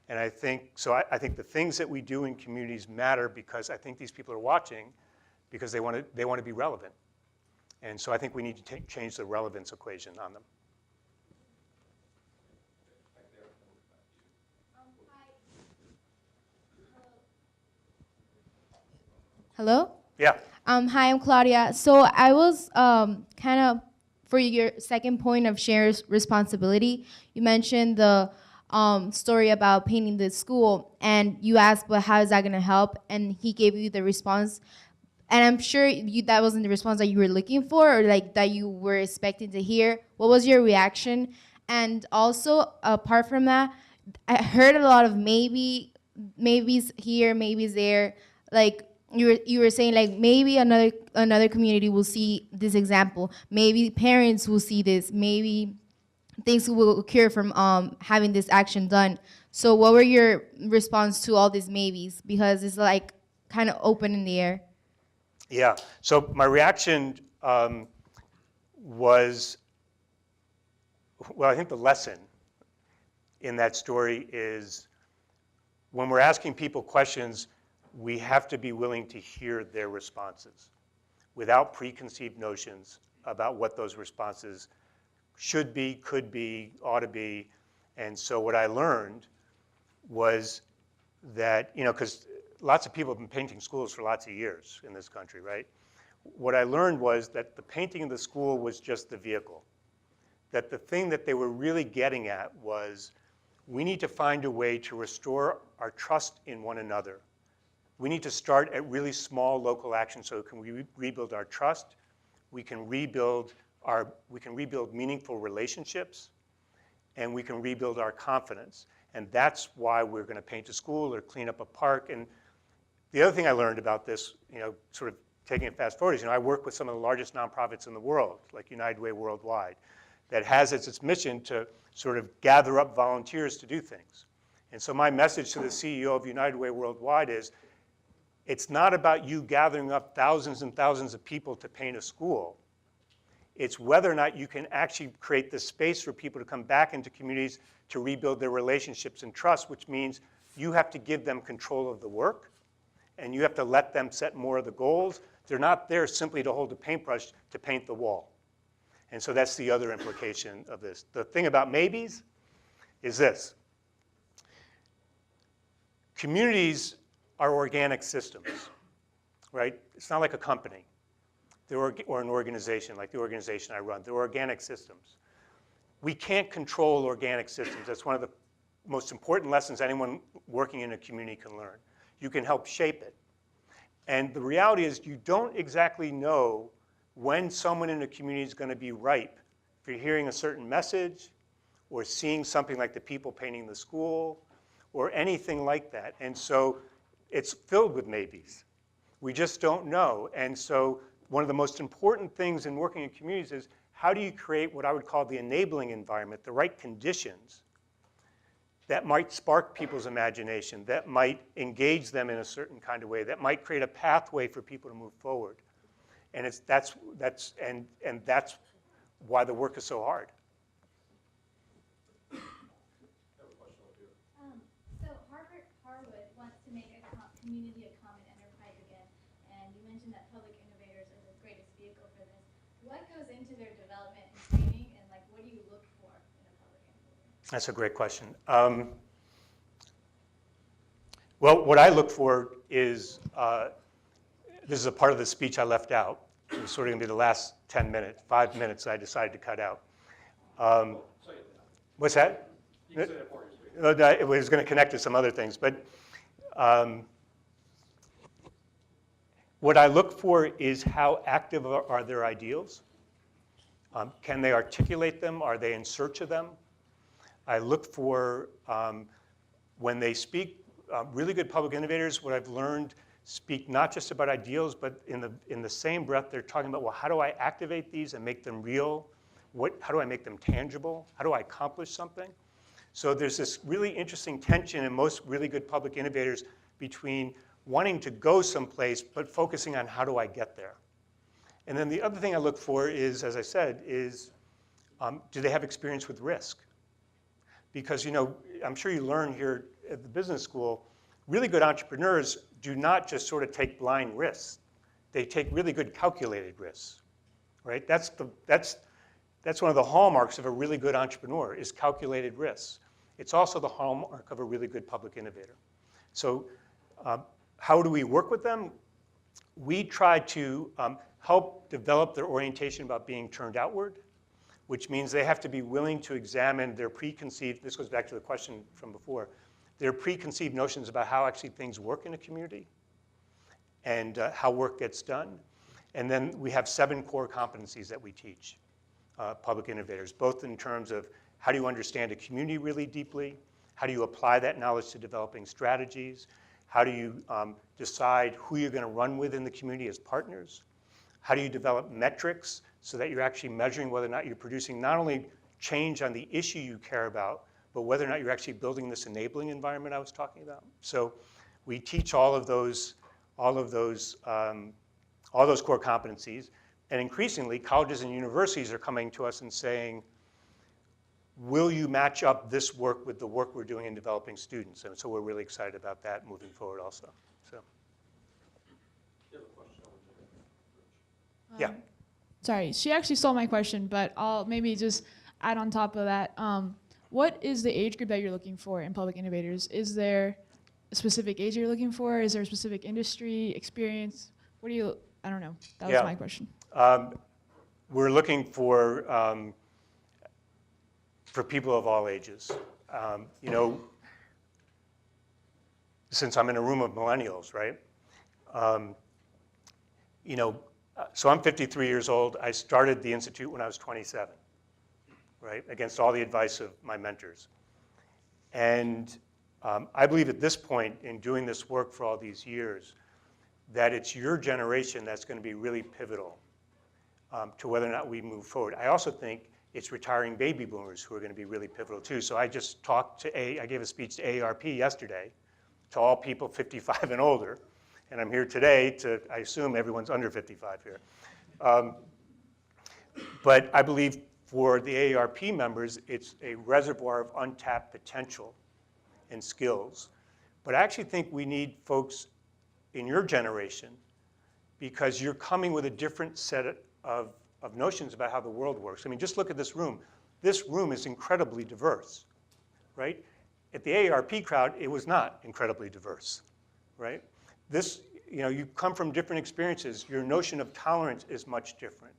And I think the things that we do in communities matter because I think these people are watching because they want to be relevant. And so I think we need to change the relevance equation on them. Hello? Yeah. Hi, I'm Claudia. So I was kind of, for your second point of shared responsibility, you mentioned the story about painting the school, and you asked, well, how is that going to help? And he gave you the response. And I'm sure that wasn't the response that you were looking for or like that you were expecting to hear. What was your reaction? And also, apart from that, I heard a lot of maybes here, maybes there. Like, you were saying like maybe another community will see this example, maybe parents will see this, maybe things will occur from having this action done. So what were your response to all these maybes? Because it's like kind of open in the air. Yeah, so my reaction was, well, I think the lesson in that story is when we're asking people questions, we have to be willing to hear their responses without preconceived notions about what those responses should be, could be, ought to be. And so what I learned was that, because lots of people have been painting schools for lots of years in this country, right? What I learned was that the painting of the school was just the vehicle. That the thing that they were really getting at was, we need to find a way to restore our trust in one another. We need to start at really small local actions so we can rebuild our trust. We can rebuild meaningful relationships, and we can rebuild our confidence. And that's why we're going to paint a school or clean up a park. And the other thing I learned about this, sort of taking it fast forward, is, I work with some of the largest nonprofits in the world, like United Way Worldwide, that has as its mission to sort of gather up volunteers to do things. And so my message to the CEO of United Way Worldwide is, it's not about you gathering up thousands and thousands of people to paint a school. It's whether or not you can actually create the space for people to come back into communities to rebuild their relationships and trust, which means you have to give them control of the work, and you have to let them set more of the goals. They're not there simply to hold a paintbrush to paint the wall. And so that's the other implication of this. The thing about maybes is this. Communities are organic systems, right? It's not like a company or an organization like the organization I run. They're organic systems. We can't control organic systems. That's one of the most important lessons anyone working in a community can learn. You can help shape it. And the reality is you don't exactly know when someone in a community is going to be ripe for hearing a certain message or seeing something like the people painting the school or anything like that. And so it's filled with maybes. We just don't know. And so one of the most important things in working in communities is how do you create what I would call the enabling environment, the right conditions that might spark people's imagination, that might engage them in a certain kind of way, that might create a pathway for people to move forward. And that's why the work is so hard. So Harwood wants to make a community a common enterprise again, and you mentioned that Public Innovators are the greatest vehicle for this. What goes into their development and training, and what do you look for in a public innovator? That's a great question. Well, what I look for is, this is a part of the speech I left out. It was sort of going to be the last 5 minutes I decided to cut out. What's that? You can say that for you. It was going to connect to some other things, but what I look for is how active are their ideals? Can they articulate them? Are they in search of them? I look for, when they speak, really good public innovators, what I've learned, speak not just about ideals, but in the same breath, they're talking about, well, how do I activate these and make them real? How do I make them tangible? How do I accomplish something? So there's this really interesting tension in most really good public innovators between wanting to go someplace, but focusing on how do I get there? And then the other thing I look for is, as I said, is do they have experience with risk? Because, I'm sure you learn here at the business school, really good entrepreneurs do not just sort of take blind risks. They take really good calculated risks, right? That's one of the hallmarks of a really good entrepreneur is calculated risks. It's also the hallmark of a really good public innovator. So how do we work with them? We try to help develop their orientation about being turned outward, which means they have to be willing to examine their preconceived, this goes back to the question from before, their preconceived notions about how actually things work in a community and how work gets done. And then we have 7 core competencies that we teach public innovators, both in terms of how do you understand a community really deeply, how do you apply that knowledge to developing strategies, how do you decide who you're going to run with in the community as partners, how do you develop metrics so that you're actually measuring whether or not you're producing not only change on the issue you care about, but whether or not you're actually building this enabling environment I was talking about. So we teach all of those core competencies, and increasingly colleges and universities are coming to us and saying, will you match up this work with the work we're doing in developing students? And so we're really excited about that moving forward also. So. Yeah. Sorry, she actually stole my question, but I'll maybe just add on top of that. What is the age group that you're looking for in public innovators? Is there a specific age you're looking for? Is there a specific industry experience? What do you, I don't know. That was my question. We're looking for people of all ages. You know, since I'm in a room of millennials, right? You know, so I'm 53 years old. I started the Institute when I was 27, right? Against all the advice of my mentors. And I believe at this point in doing this work for all these years, that it's your generation that's going to be really pivotal to whether or not we move forward. I also think it's retiring baby boomers who are going to be really pivotal too. So I just talked to I gave a speech to AARP yesterday to all people 55 and older. And I'm here today to, I assume everyone's under 55 here. But I believe for the AARP members, it's a reservoir of untapped potential and skills. But I actually think we need folks in your generation because you're coming with a different set of notions about how the world works. I mean, just look at this room. This room is incredibly diverse, right? At the AARP crowd, it was not incredibly diverse, right? This, you know, you come from different experiences. Your notion of tolerance is much different.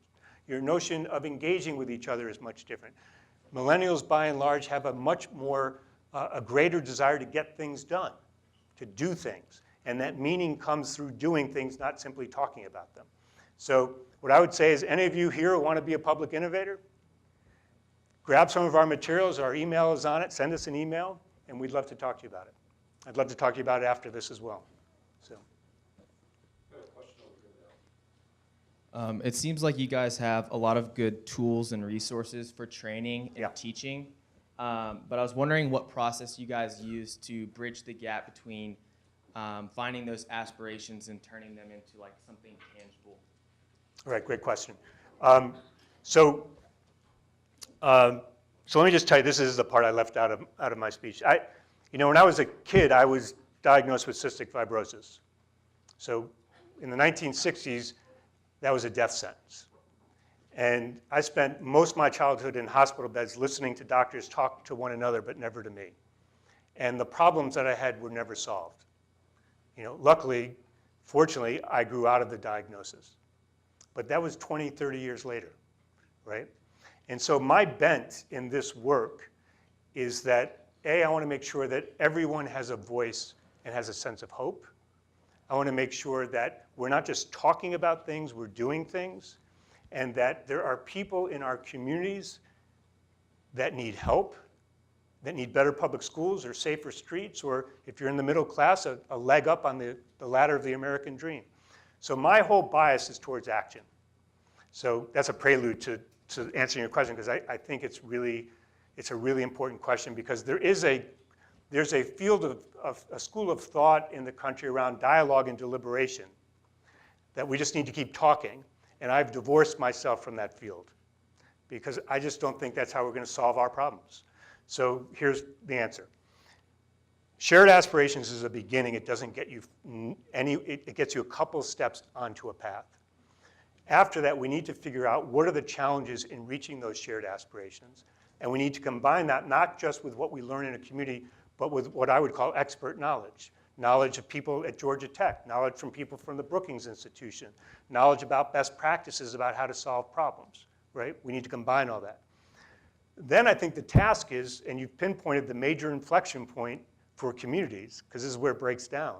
Your notion of engaging with each other is much different. Millennials, by and large, have a much more, a greater desire to get things done, to do things. And that meaning comes through doing things, not simply talking about them. So what I would say is, any of you here want to be a public innovator? Grab some of our materials. Our email is on it. Send us an email, and we'd love to talk to you about it. I'd love to talk to you about it after this as well. So. It seems like you guys have a lot of good tools and resources for training and Yeah. teaching. But I was wondering what process you guys use to bridge the gap between finding those aspirations and turning them into like something tangible. All right, great question. So let me just tell you, this is the part I left out of my speech. You know, when I was a kid, I was diagnosed with cystic fibrosis. So in the 1960s, that was a death sentence. And I spent most of my childhood in hospital beds listening to doctors talk to one another, but never to me. And the problems that I had were never solved. You know, luckily, fortunately, I grew out of the diagnosis. But that was 20, 30 years later, right? And so my bent in this work is that, A, I want to make sure that everyone has a voice and has a sense of hope. I want to make sure that we're not just talking about things, we're doing things, and that there are people in our communities that need help, that need better public schools or safer streets, or if you're in the middle class, a leg up on the ladder of the American dream. So my whole bias is towards action. So that's a prelude to answering your question, because I think it's a really important question, because there's a field of a school of thought in the country around dialogue and deliberation that we just need to keep talking, and I've divorced myself from that field because I just don't think that's how we're going to solve our problems. So here's the answer. Shared aspirations is a beginning. It doesn't get you it gets you a couple steps onto a path. After that, we need to figure out what are the challenges in reaching those shared aspirations, and we need to combine that not just with what we learn in a community, but with what I would call expert knowledge. Knowledge of people at Georgia Tech, knowledge from people from the Brookings Institution, knowledge about best practices about how to solve problems, right? We need to combine all that. Then I think the task is, and you've pinpointed the major inflection point for communities, because this is where it breaks down,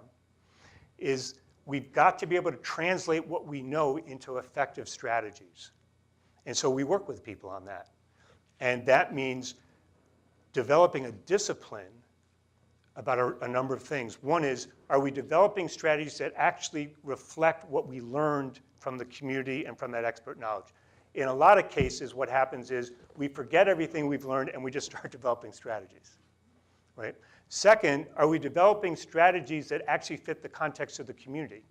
is we've got to be able to translate what we know into effective strategies. And so we work with people on that. And that means developing a discipline about a number of things. One is, are we developing strategies that actually reflect what we learned from the community and from that expert knowledge? In a lot of cases, what happens is we forget everything we've learned and we just start developing strategies, right? Second, are we developing strategies that actually fit the context of the community?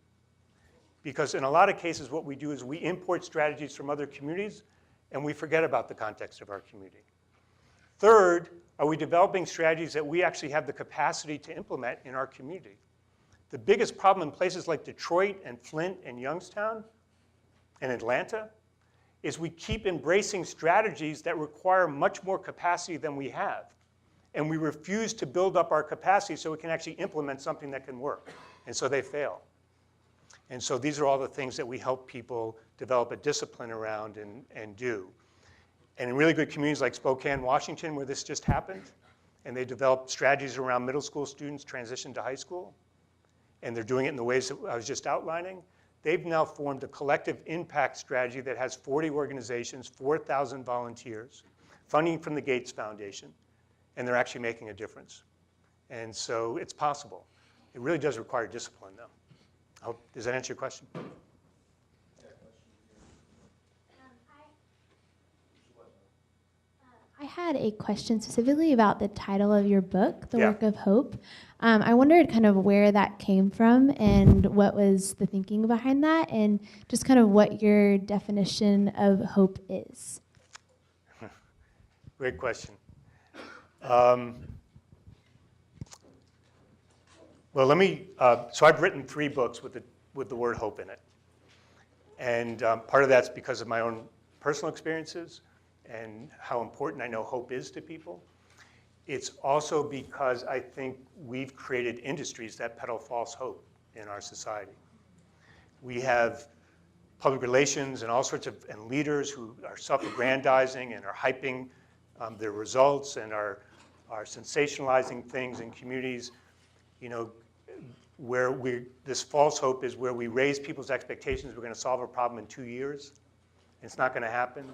Because in a lot of cases, what we do is we import strategies from other communities and we forget about the context of our community. Third, are we developing strategies that we actually have the capacity to implement in our community? The biggest problem in places like Detroit and Flint and Youngstown and Atlanta is we keep embracing strategies that require much more capacity than we have. And we refuse to build up our capacity so we can actually implement something that can work. And so they fail. And so these are all the things that we help people develop a discipline around and do. And in really good communities like Spokane, Washington, where this just happened, and they developed strategies around middle school students transition to high school, and they're doing it in the ways that I was just outlining. They've now formed a collective impact strategy that has 40 organizations, 4,000 volunteers, funding from the Gates Foundation, and they're actually making a difference. And so it's possible. It really does require discipline, though. Does that answer your question? I had a question specifically about the title of your book, The Yeah. Work of Hope. I wondered kind of where that came from and what was the thinking behind that, and just kind of what your definition of hope is. Great question. Well, let me, so I've written 3 books with the word hope in it. And part of that's because of my own personal experiences and how important I know hope is to people. It's also because I think we've created industries that peddle false hope in our society. We have public relations and all sorts of, and leaders who are self-aggrandizing and are hyping their results and are sensationalizing things in communities, you know, where this false hope is where we raise people's expectations we're going to solve a problem in 2 years. It's not going to happen.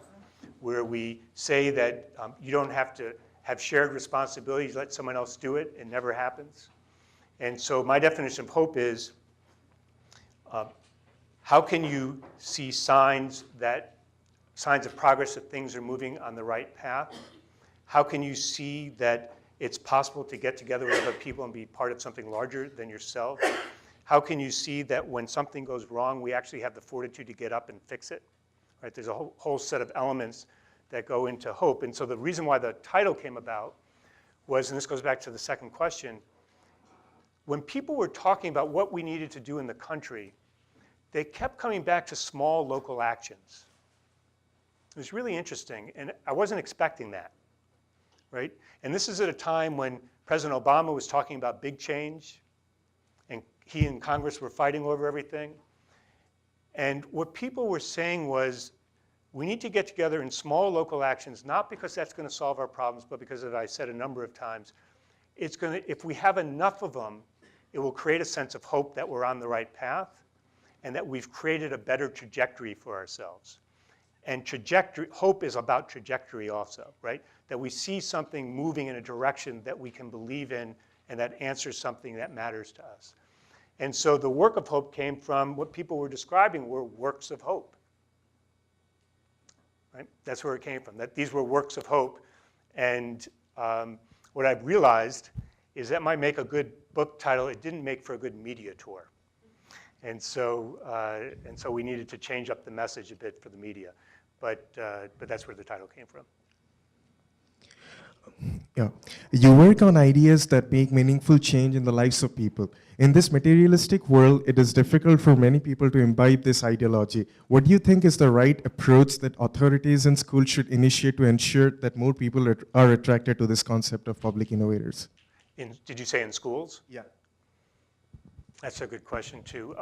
Where we say that you don't have to have shared responsibilities, let someone else do it. It never happens. And so my definition of hope is how can you see signs of progress, that things are moving on the right path? How can you see that it's possible to get together with other people and be part of something larger than yourself? How can you see that when something goes wrong, we actually have the fortitude to get up and fix it? Right? There's a whole set of elements that go into hope. And so the reason why the title came about was, and this goes back to the second question, when people were talking about what we needed to do in the country, they kept coming back to small local actions. It was really interesting, and I wasn't expecting that, right? And this is at a time when President Obama was talking about big change, and he and Congress were fighting over everything. And what people were saying was, we need to get together in small local actions, not because that's going to solve our problems, but because, as I said a number of times, it's going to, if we have enough of them, it will create a sense of hope that we're on the right path and that we've created a better trajectory for ourselves. And hope is about trajectory also, right? That we see something moving in a direction that we can believe in and that answers something that matters to us. And so the work of hope came from what people were describing were works of hope. Right? That's where it came from, that these were works of hope. And what I've realized is that might make a good book title. It didn't make for a good media tour. And so we needed to change up the message a bit for the media. But that's where the title came from. Yeah. You work on ideas that make meaningful change in the lives of people. In this materialistic world, it is difficult for many people to imbibe this ideology. What do you think is the right approach that authorities and schools should initiate to ensure that more people are attracted to this concept of public innovators? Did you say in schools? Yeah. That's a good question, too.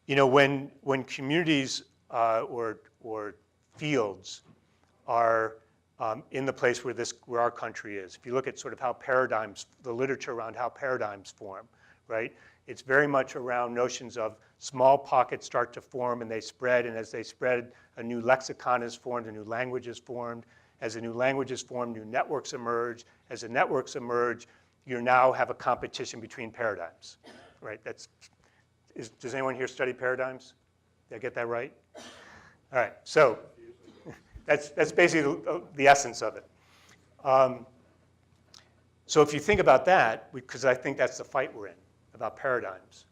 You know, when communities or fields are in the place where our country is. If you look at sort of how the literature around how paradigms form, right? It's very much around notions of small pockets start to form and they spread, and as they spread, a new lexicon is formed, a new language is formed. As a new language is formed, new networks emerge. As the networks emerge, you now have a competition between paradigms, right? Does anyone here study paradigms? Did I get that right? All right, so that's basically the essence of it. So if you think about that, because I think that's the fight we're in, about paradigms,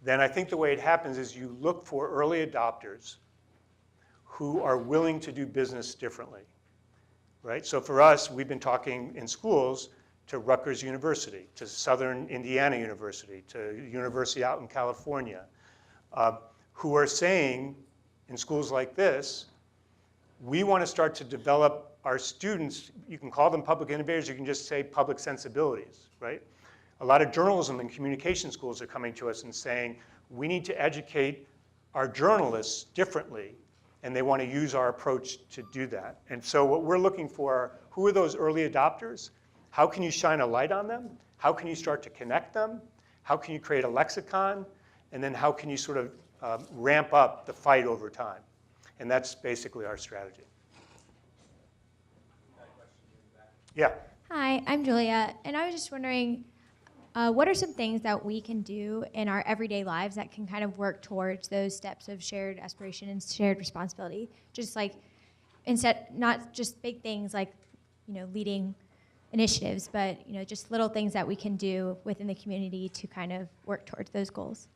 then I think the way it happens is you look for early adopters who are willing to do business differently, right? So for us, we've been talking in schools to Rutgers University, to Southern Indiana University, to University out in California, who are saying in schools like this, we want to start to develop our students. You can call them public innovators, you can just say public sensibilities, right? A lot of journalism and communication schools are coming to us and saying, we need to educate our journalists differently and they want to use our approach to do that. And so what we're looking for are, who are those early adopters? How can you shine a light on them? How can you start to connect them? How can you create a lexicon? And then how can you sort of ramp up the fight over time? And that's basically our strategy. Yeah. Hi, I'm Julia, and I was just wondering, what are some things that we can do in our everyday lives that can kind of work towards those steps of shared aspiration and shared responsibility? Just like, instead, not just big things like, leading initiatives, but, just little things that we can do within the community to kind of work towards those goals.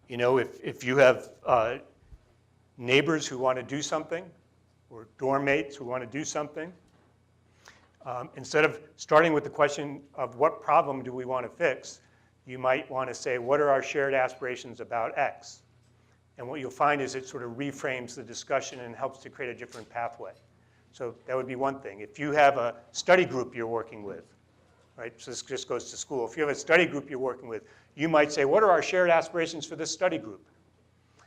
If you have neighbors who want to do something, or dorm mates who want to do something, instead of starting with the question of what problem do we want to fix, you might want to say, what are our shared aspirations about X? And what you'll find is it sort of reframes the discussion and helps to create a different pathway. So that would be one thing. If you have a study group you're working with, right? So this just goes to school. If you have a study group you're working with, you might say, what are our shared aspirations for this study group?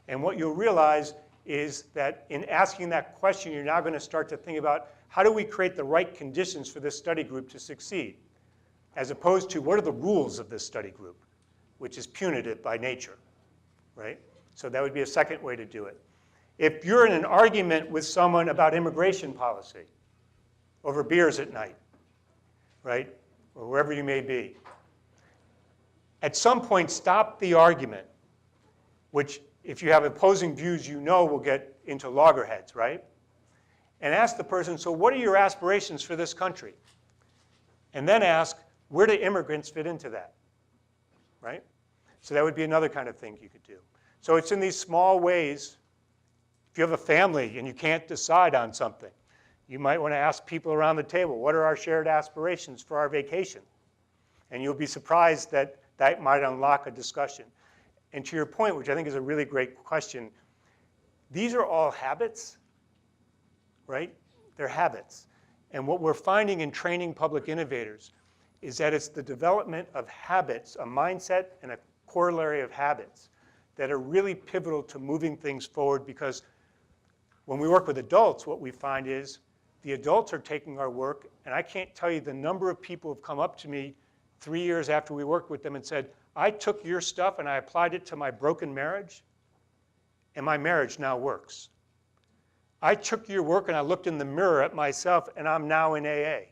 And what you'll realize is that in asking that question, you're now going to start to think about how do we create the right conditions for this study group to succeed, as opposed to what are the rules of this study group, which is punitive by nature, right? So that would be a second way to do it. If you're in an argument with someone about immigration policy over beers at night, right, or wherever you may be, at some point stop the argument, which if you have opposing views, will get into loggerheads, right? And ask the person, so what are your aspirations for this country? And then ask, where do immigrants fit into that, right? So that would be another kind of thing you could do. So it's in these small ways. If you have a family and you can't decide on something, you might want to ask people around the table, what are our shared aspirations for our vacation? And you'll be surprised that that might unlock a discussion. And to your point, which I think is a really great question, these are all habits, right? They're habits. And what we're finding in training public innovators is that it's the development of habits, a mindset and a corollary of habits that are really pivotal to moving things forward, because when we work with adults, what we find is the adults are taking our work, and I can't tell you the number of people who have come up to me 3 years after we worked with them and said, I took your stuff and I applied it to my broken marriage, and my marriage now works. I took your work and I looked in the mirror at myself, and I'm now in AA.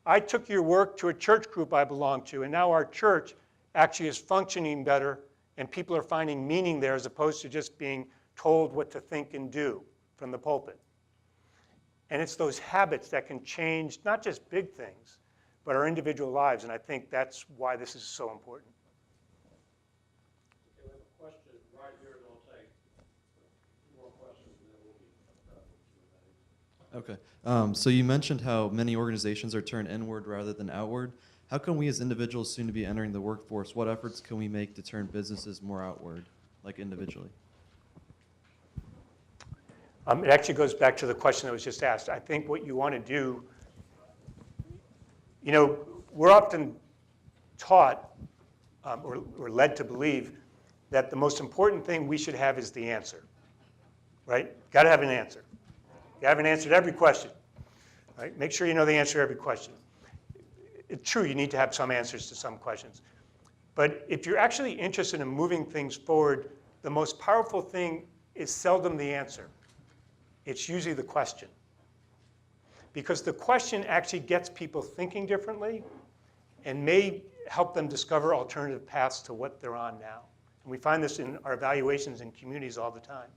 I took your work to a church group I belong to, and now our church actually is functioning better, and people are finding meaning there as opposed to just being told what to think and do from the pulpit. And it's those habits that can change not just big things, but our individual lives, and I think that's why this is so important. Okay, we have a question right here, and I'll take more questions, and then we'll be Okay. So you mentioned how many organizations are turned inward rather than outward. How can we as individuals soon to be entering the workforce, what efforts can we make to turn businesses more outward, like individually? It actually goes back to the question that was just asked. I think what you want to do, we're often taught or led to believe that the most important thing we should have is the answer, right? Got to have an answer. You have an answer to every question, right? Make sure you know the answer to every question. It's true, you need to have some answers to some questions. But if you're actually interested in moving things forward, the most powerful thing is seldom the answer. It's usually the question. Because the question actually gets people thinking differently and may help them discover alternative paths to what they're on now. And we find this in our evaluations in communities all the time.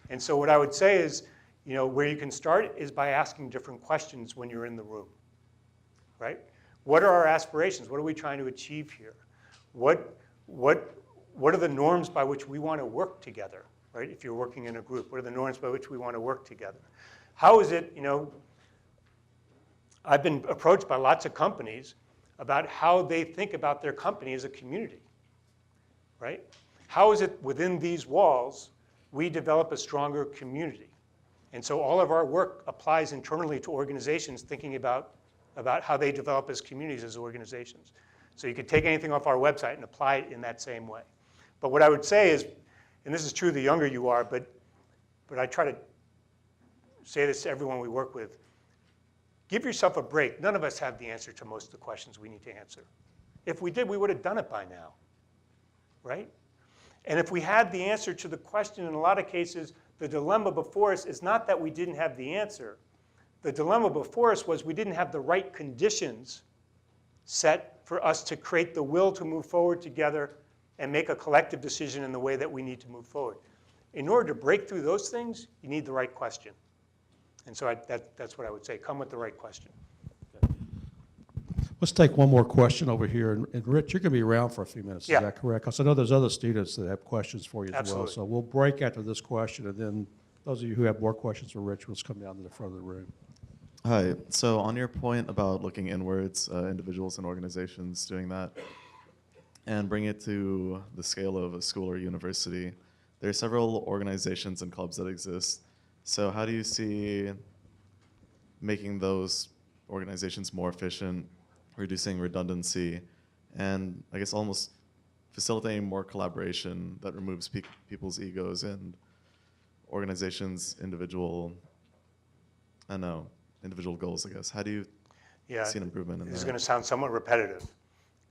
And so what I would say is, where you can start is by asking different questions when you're in the room, right? What are our aspirations? What are we trying to achieve here? What are the norms by which we want to work together, right? If you're working in a group, what are the norms by which we want to work together? How is it, I've been approached by lots of companies about how they think about their company as a community, right? How is it within these walls we develop a stronger community? And so all of our work applies internally to organizations thinking about how they develop as communities, as organizations. So you could take anything off our website and apply it in that same way. But what I would say is, and this is true the younger you are, but I try to say this to everyone we work with, give yourself a break. None of us have the answer to most of the questions we need to answer. If we did, we would have done it by now, right? And if we had the answer to the question, in a lot of cases, the dilemma before us is not that we didn't have the answer. The dilemma before us was we didn't have the right conditions set for us to create the will to move forward together and make a collective decision in the way that we need to move forward. In order to break through those things, you need the right question. And so that's what I would say. Come with the right question. Let's take one more question over here. And Rich, you're going to be around for a few minutes. Yeah. Is that correct? Because I know there's other students that have questions for you as Absolutely. well. So we'll break after this question, and then those of you who have more questions for Rich will just come down to the front of the room. Hi. So on your point about looking inwards, individuals and organizations doing that, and bring it to the scale of a school or university, there are several organizations and clubs that exist. So how do you see making those organizations more efficient, reducing redundancy, and I guess almost facilitating more collaboration that removes people's egos and organizations' individual goals, I guess. How do you see an improvement in that? This is going to sound somewhat repetitive.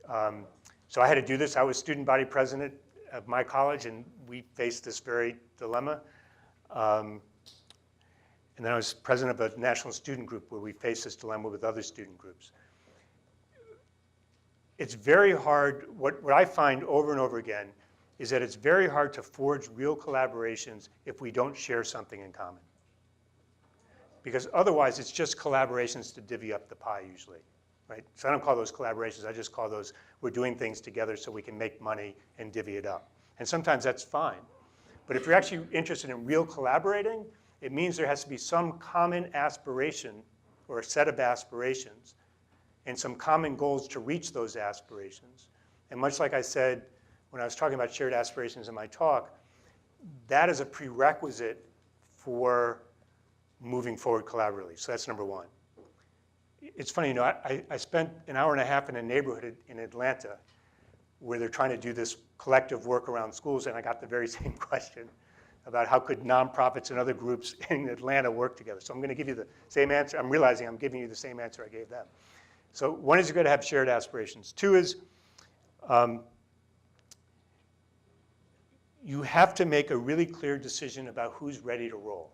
So I had to do this. I was student body president of my college, and we faced this very dilemma. And then I was president of a national student group where we faced this dilemma with other student groups. It's very hard, what I find over and over again is that it's very hard to forge real collaborations if we don't share something in common. Because otherwise it's just collaborations to divvy up the pie usually, right? So I don't call those collaborations, I just call those, we're doing things together so we can make money and divvy it up. And sometimes that's fine. But if you're actually interested in real collaborating, it means there has to be some common aspiration or a set of aspirations and some common goals to reach those aspirations. And much like I said when I was talking about shared aspirations in my talk, that is a prerequisite for moving forward collaboratively. So that's number one. It's funny, you know, I spent an hour and a half in a neighborhood in Atlanta where they're trying to do this collective work around schools, and I got the very same question about how could nonprofits and other groups in Atlanta work together. So I'm going to give you the same answer. I'm realizing I'm giving you the same answer I gave them. So one is you're going to have shared aspirations. Two is you have to make a really clear decision about who's ready to roll.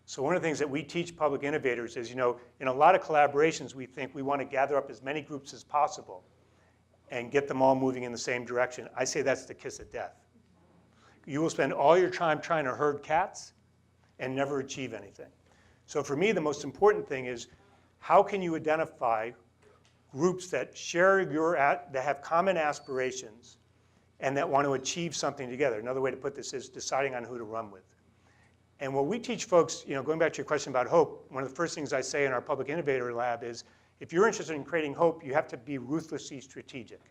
So one of the things that we teach public innovators is, you know, in a lot of collaborations, we think we want to gather up as many groups as possible and get them all moving in the same direction. I say that's the kiss of death. You will spend all your time trying to herd cats and never achieve anything. So for me, the most important thing is how can you identify groups that share that have common aspirations and that want to achieve something together. Another way to put this is deciding on who to run with. And what we teach folks, you know, going back to your question about hope, one of the first things I say in our Public Innovator Lab is, if you're interested in creating hope, you have to be ruthlessly strategic.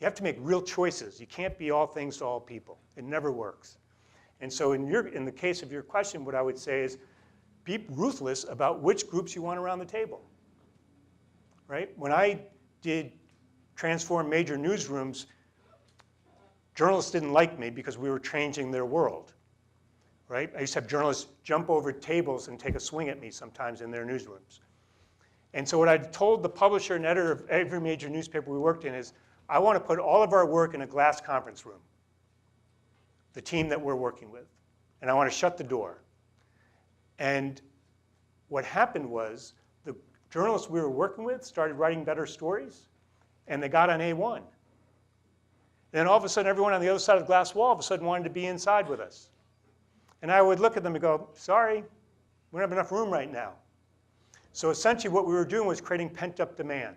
You have to make real choices. You can't be all things to all people. It never works. And so in the case of your question, what I would say is be ruthless about which groups you want around the table, right? When I did transform major newsrooms, journalists didn't like me because we were changing their world, right? I used to have journalists jump over tables and take a swing at me sometimes in their newsrooms. And so what I told the publisher and editor of every major newspaper we worked in is, I want to put all of our work in a glass conference room, the team that we're working with, and I want to shut the door. And what happened was the journalists we were working with started writing better stories, and they got on A1. And then all of a sudden, everyone on the other side of the glass wall all of a sudden wanted to be inside with us. And I would look at them and go, sorry, we don't have enough room right now. So essentially what we were doing was creating pent-up demand,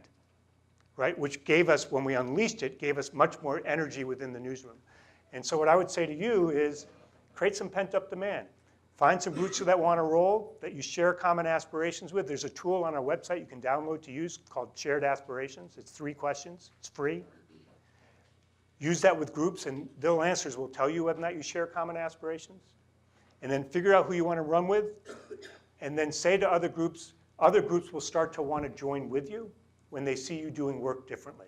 right? Which gave us, when we unleashed it, gave us much more energy within the newsroom. And so what I would say to you is create some pent-up demand. Find some groups that want to roll, that you share common aspirations with. There's a tool on our website you can download to use called Shared Aspirations. It's 3 questions. It's free. Use that with groups, and their answers will tell you whether or not you share common aspirations. And then figure out who you want to run with, and then say to other groups will start to want to join with you when they see you doing work differently.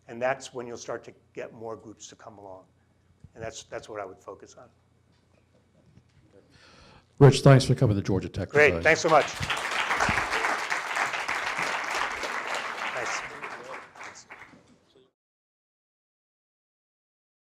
And that's when you'll start to get more groups to come along. And that's what I would focus on. Rich, thanks for coming to Georgia Tech today. Great, thanks so much.